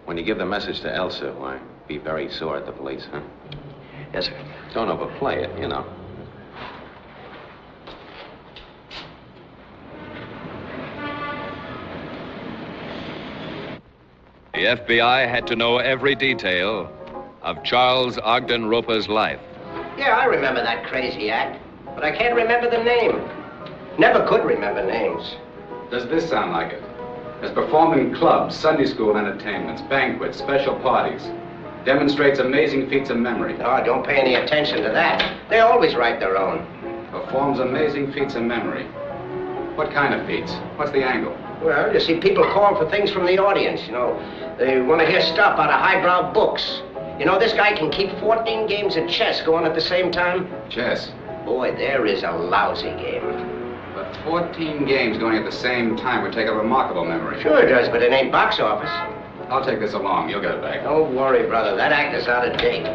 when you give the message to Elsa, why, be very sore at the police, huh? Yes, sir. Don't overplay it, you know. The FBI had to know every detail of Charles Ogden Roper's life. Yeah, I remember that crazy act, but I can't remember the name. Never could remember names. Does this sound like it? Has performed in clubs, Sunday school entertainments, banquets, special parties. Demonstrates amazing feats of memory. Oh, don't pay any attention to that. They always write their own. Performs amazing feats of memory. What kind of feats? What's the angle? Well, you see, people call for things from the audience, you know. They want to hear stuff out of highbrow books. You know, this guy can keep 14 games of chess going at the same time. Chess? Boy, there is a lousy game. But 14 games going at the same time would take a remarkable memory. Sure it does, but it ain't box office. I'll take this along. You'll get it back. Don't worry, brother. That act is out of date.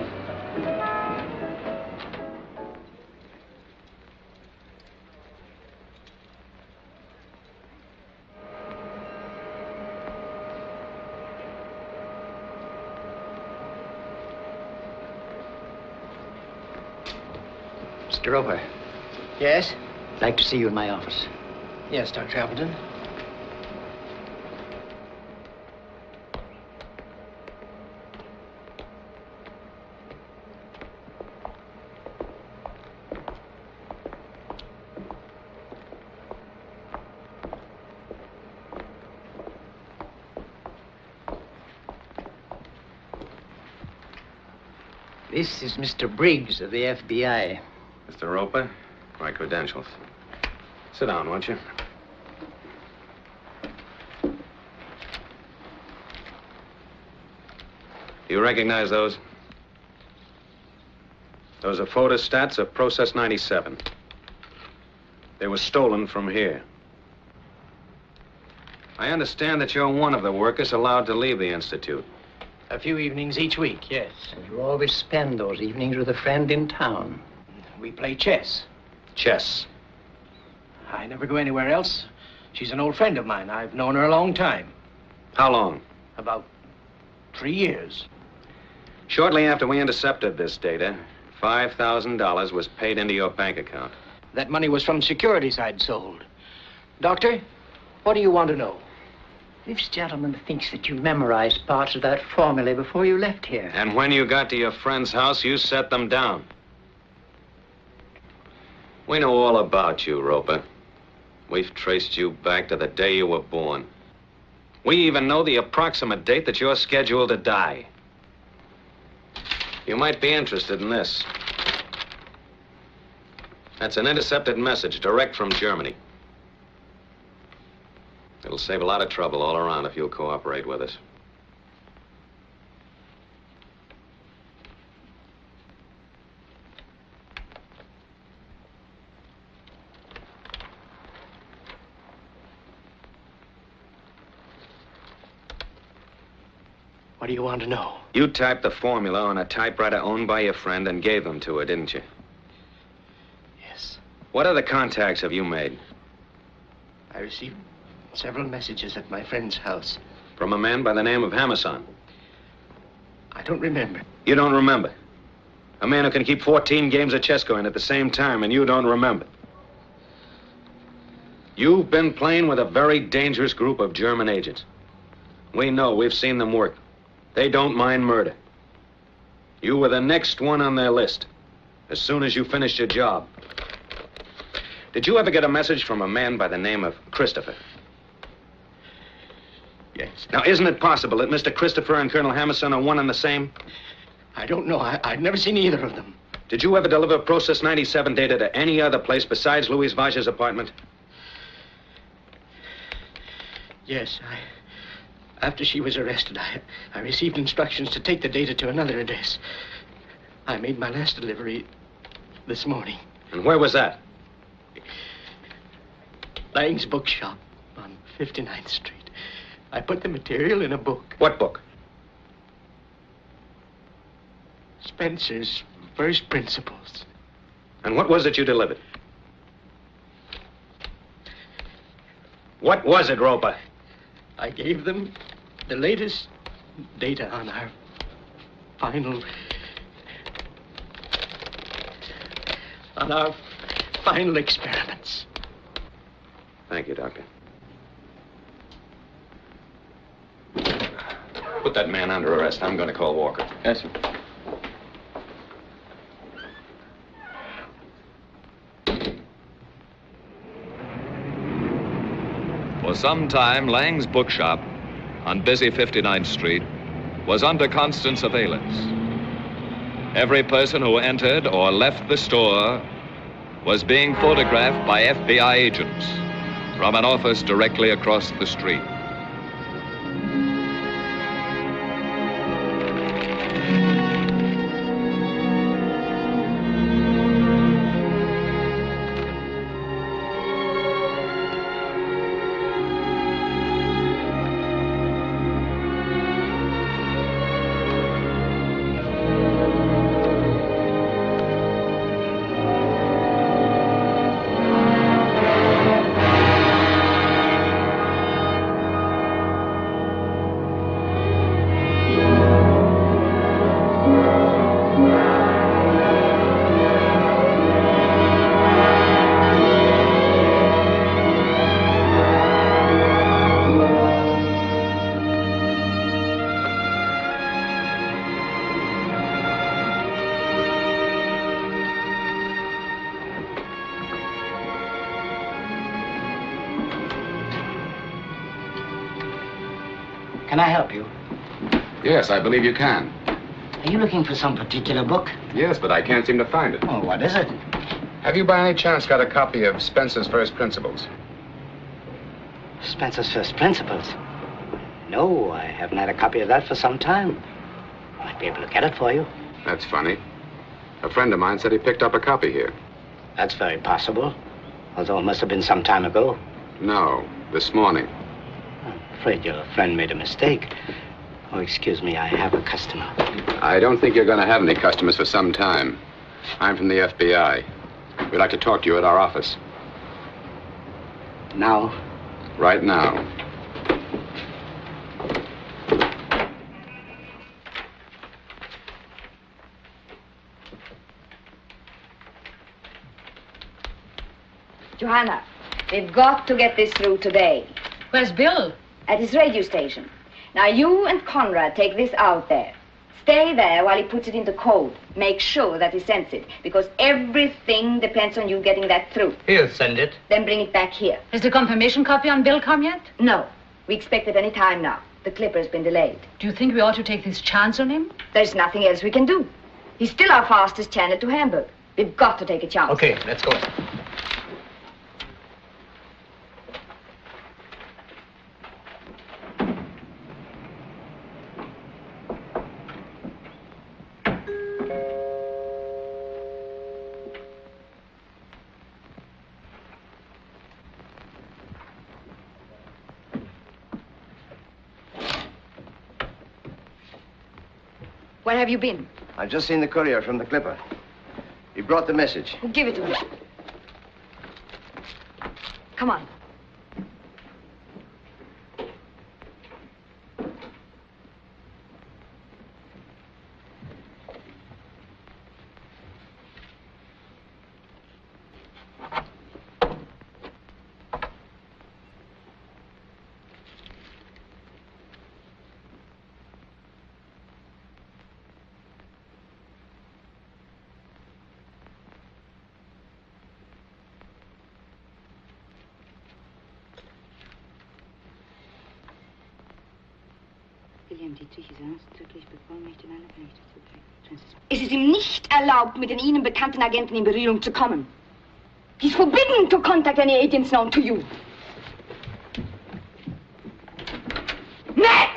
Mr. Roper. Yes? I'd like to see you in my office. Yes, Dr. Appleton. This is Mr. Briggs of the FBI. Mr. Roper, my credentials. Sit down, won't you? Do you recognize those? Those are photostats of Process 97. They were stolen from here. I understand that you're one of the workers allowed to leave the Institute. A few evenings each week, yes. And you always spend those evenings with a friend in town. We play chess. Chess? I never go anywhere else. She's an old friend of mine. I've known her a long time. How long? About 3 years. Shortly after we intercepted this data, $5,000 was paid into your bank account. That money was from securities I'd sold. Doctor, what do you want to know? This gentleman thinks that you memorized parts of that formula before you left here. And when you got to your friend's house, you set them down. We know all about you, Roper. We've traced you back to the day you were born. We even know the approximate date that you're scheduled to die. You might be interested in this. That's an intercepted message direct from Germany. It'll save a lot of trouble all around if you'll cooperate with us. What do you want to know? You typed the formula on a typewriter owned by your friend and gave them to her, didn't you? Yes. What other contacts have you made? I received several messages at my friend's house. From a man by the name of Hammerson? I don't remember. You don't remember? A man who can keep 14 games of chess going at the same time, and you don't remember? You've been playing with a very dangerous group of German agents. We know, we've seen them work. They don't mind murder. You were the next one on their list, as soon as you finished your job. Did you ever get a message from a man by the name of Cristopher? Yes. Now, isn't it possible that Mr. Cristopher and Colonel Hammerson are one and the same? I don't know. I've never seen either of them. Did you ever deliver Process 97 data to any other place besides Louise Vache's apartment? Yes, after she was arrested, I received instructions to take the data to another address. I made my last delivery this morning. And where was that? Lang's bookshop on 59th Street. I put the material in a book. What book? Spencer's First Principles. And what was it you delivered? What was it, Roper? I gave them the latest data on our final experiments. Thank you, Doctor. Put that man under arrest. I'm going to call Walker. Yes, sir. For some time, Lang's bookshop on busy 59th Street was under constant surveillance. Every person who entered or left the store was being photographed by FBI agents from an office directly across the street. Can I help you? Yes, I believe you can. Are you looking for some particular book? Yes, but I can't seem to find it. Oh, what is it? Have you by any chance got a copy of Spencer's First Principles? Spencer's First Principles? No, I haven't had a copy of that for some time. I might be able to get it for you. That's funny. A friend of mine said he picked up a copy here. That's very possible, although it must have been some time ago. No, this morning. I'm afraid your friend made a mistake. Oh, excuse me, I have a customer. I don't think you're going to have any customers for some time. I'm from the FBI. We'd like to talk to you at our office. Now? Right now. Johanna, we've got to get this through today. Where's Bill? At his radio station. Now, you and Conrad take this out there. Stay there while he puts it into code. Make sure that he sends it, because everything depends on you getting that through. He'll send it. Then bring it back here. Has the confirmation copy on Bill come yet? No. We expect it any time now. The clipper's been delayed. Do you think we ought to take this chance on him? There's nothing else we can do. He's still our fastest channel to Hamburg. We've got to take a chance. Okay, let's go. Where have you been? I've just seen the courier from the Clipper. He brought the message. Well, give it to me. Come on. Es ist ihm nicht erlaubt, mit den Ihnen bekannten Agenten in Berührung zu kommen. He's forbidden to contact any agents known to you. Matt!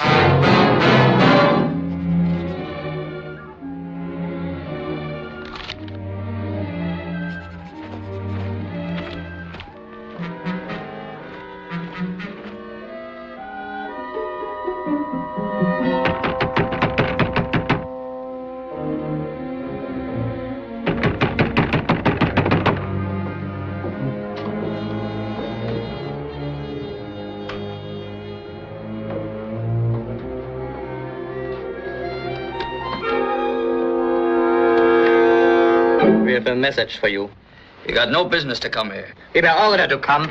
We have a message for you. You got no business to come here. We were ordered to come.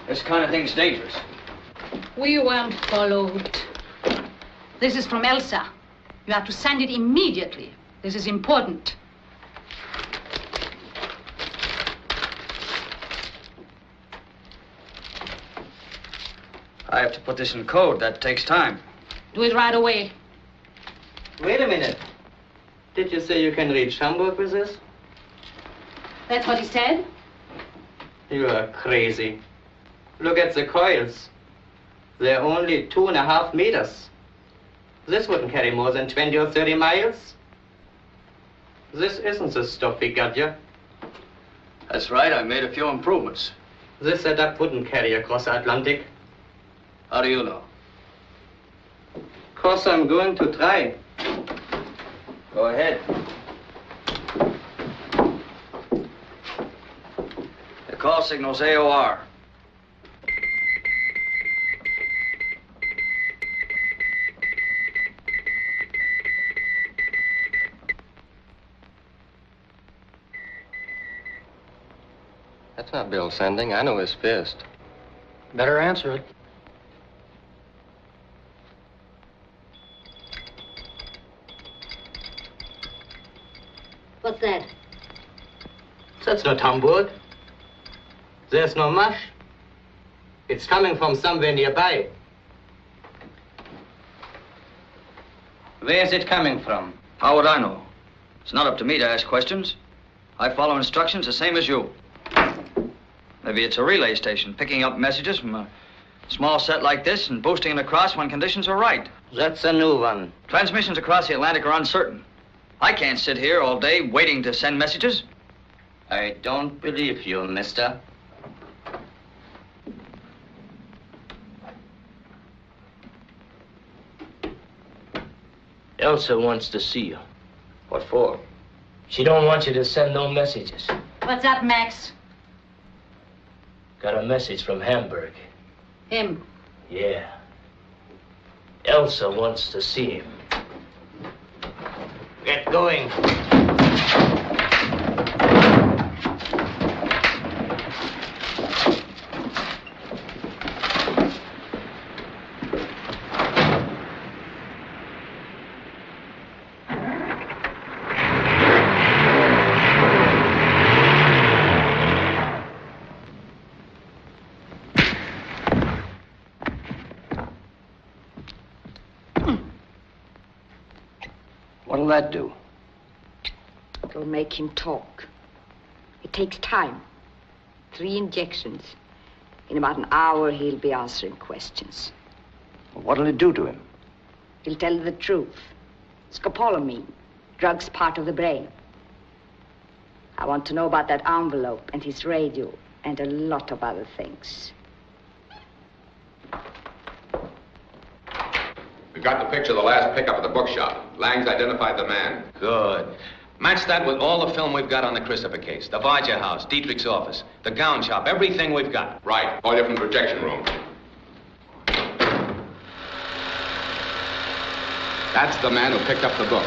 This kind of thing's dangerous. We weren't followed. This is from Elsa. You have to send it immediately. This is important. I have to put this in code. That takes time. Do it right away. Wait a minute. Did you say you can reach Hamburg with this? That's what he said? You are crazy. Look at the coils. They're only 2.5 meters. This wouldn't carry more than 20 or 30 miles. This isn't the stuff we got you. That's right. I made a few improvements. This setup wouldn't carry across the Atlantic. How do you know? 'Cause I'm going to try. Go ahead. The call signal's AOR. That's not Bill sending. I know his fist. Better answer it. What's that? That's not Hamburg. There's no mush. It's coming from somewhere nearby. Where's it coming from? How would I know? It's not up to me to ask questions. I follow instructions the same as you. Maybe it's a relay station picking up messages from a small set like this and boosting it across when conditions are right. That's a new one. Transmissions across the Atlantic are uncertain. I can't sit here all day waiting to send messages. I don't believe you, mister. Elsa wants to see you. What for? She don't want you to send no messages. What's up, Max? Got a message from Hamburg. Him. Yeah. Elsa wants to see him. Get going. What'll that do? It'll make him talk. It takes time. 3 injections. In about an hour, he'll be answering questions. What'll it do to him? He'll tell the truth. Scopolamine. Drugs part of the brain. I want to know about that envelope and his radio and a lot of other things. We've got the picture of the last pickup at the bookshop. Lang's identified the man. Good. Match that with all the film we've got on the Christopher case. The Varja house, Dietrich's office, the gown shop, everything we've got. Right. All you from the projection room. That's the man who picked up the book.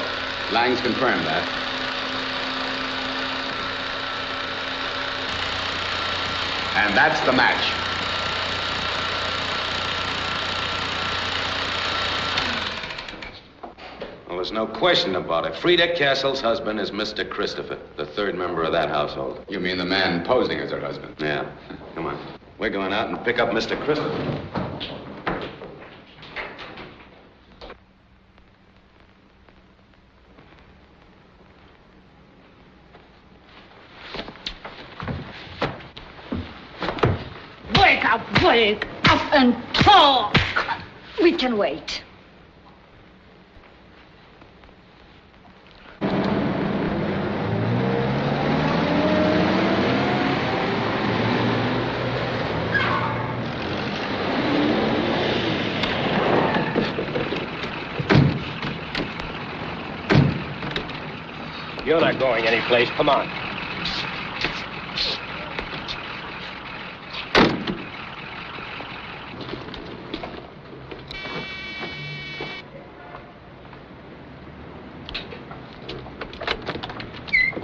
Lang's confirmed that. And that's the match. Well, there's no question about it. Frida Castle's husband is Mr. Christopher, the 3rd member of that household. You mean the man posing as her husband? Yeah. Come on. We're going out and pick up Mr. Christopher. Wake up and talk. We can wait. You're not going anyplace. Come on.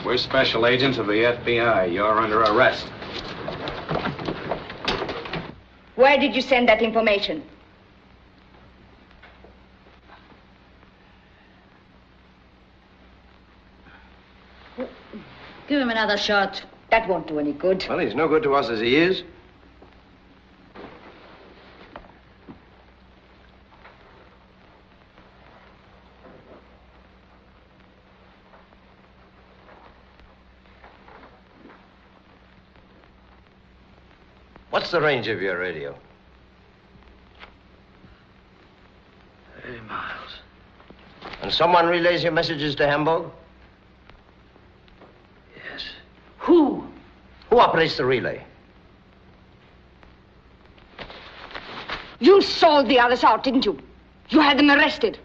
We're special agents of the FBI. You're under arrest. Where did you send that information? Give him another shot. That won't do any good. Well, he's no good to us as he is. What's the range of your radio? 30 miles. And someone relays your messages to Hamburg? Yes. Who? Who operates the relay? You sold the others out, didn't you? You had them arrested.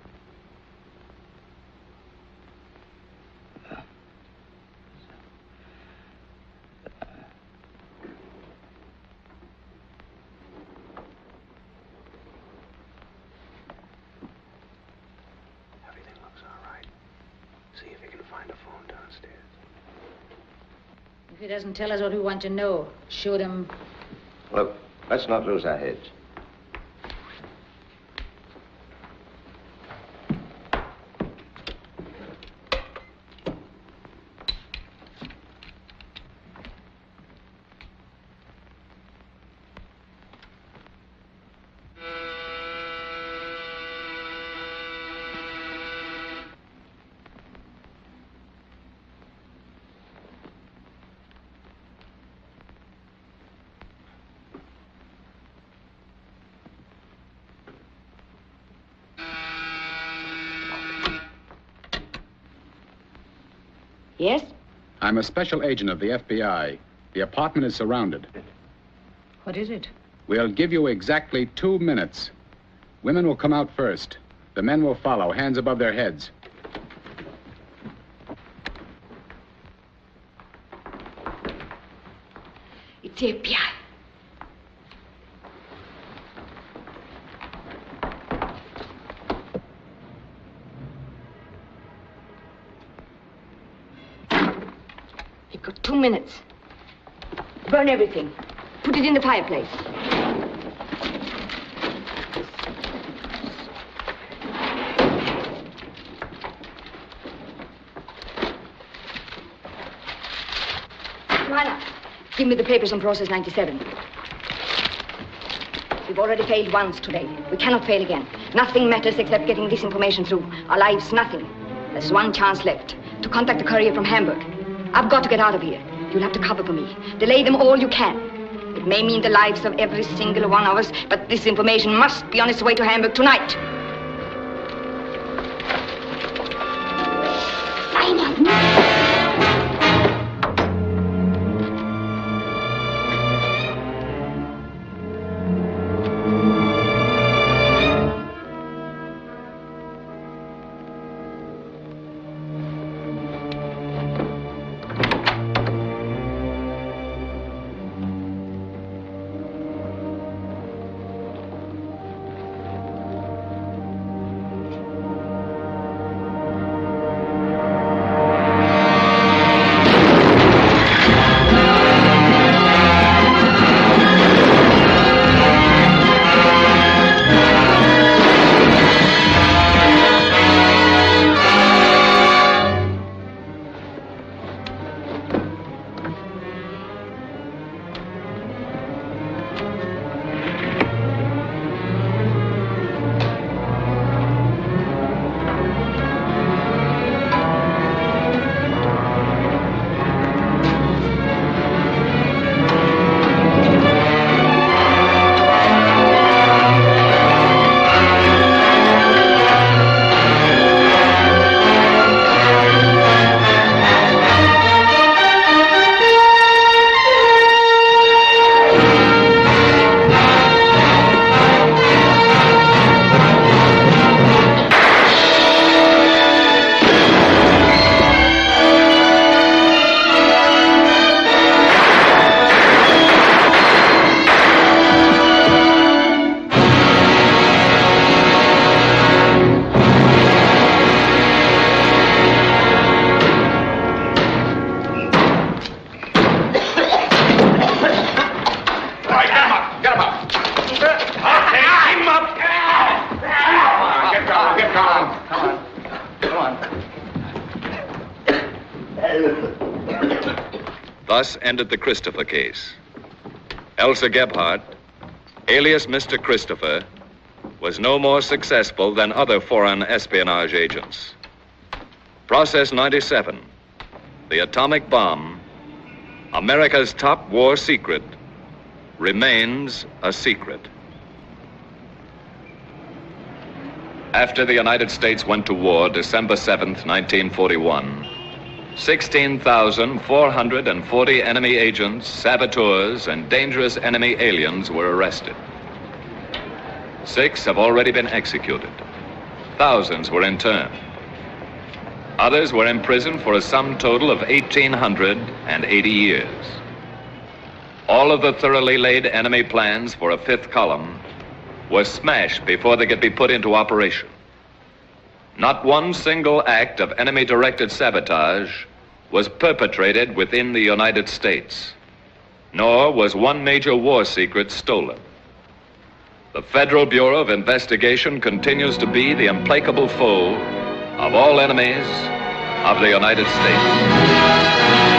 If he doesn't tell us what we want to know, shoot him. Look, let's not lose our heads. Yes? I'm a special agent of the FBI. The apartment is surrounded. What is it? We'll give you exactly 2 minutes. Women will come out first. The men will follow, hands above their heads. It's the FBI. You've got 2 minutes. Burn everything. Put it in the fireplace. Joanna, give me the papers on Process 97. We've already failed once today. We cannot fail again. Nothing matters except getting this information through. Our lives, nothing. There's one chance left. To contact the courier from Hamburg. I've got to get out of here. You'll have to cover for me. Delay them all you can. It may mean the lives of every single one of us, but this information must be on its way to Hamburg tonight. Thus ended the Kristoffer case. Elsa Gebhardt, alias Mr. Kristoffer, was no more successful than other foreign espionage agents. Process 97, the atomic bomb, America's top war secret, remains a secret. After the United States went to war December 7th, 1941, 16,440 enemy agents, saboteurs, and dangerous enemy aliens were arrested. 6 have already been executed. Thousands were interned. Others were imprisoned for a sum total of 1,880 years. All of the thoroughly laid enemy plans for a 5th column were smashed before they could be put into operation. Not one single act of enemy-directed sabotage was perpetrated within the United States, nor was one major war secret stolen. The Federal Bureau of Investigation continues to be the implacable foe of all enemies of the United States.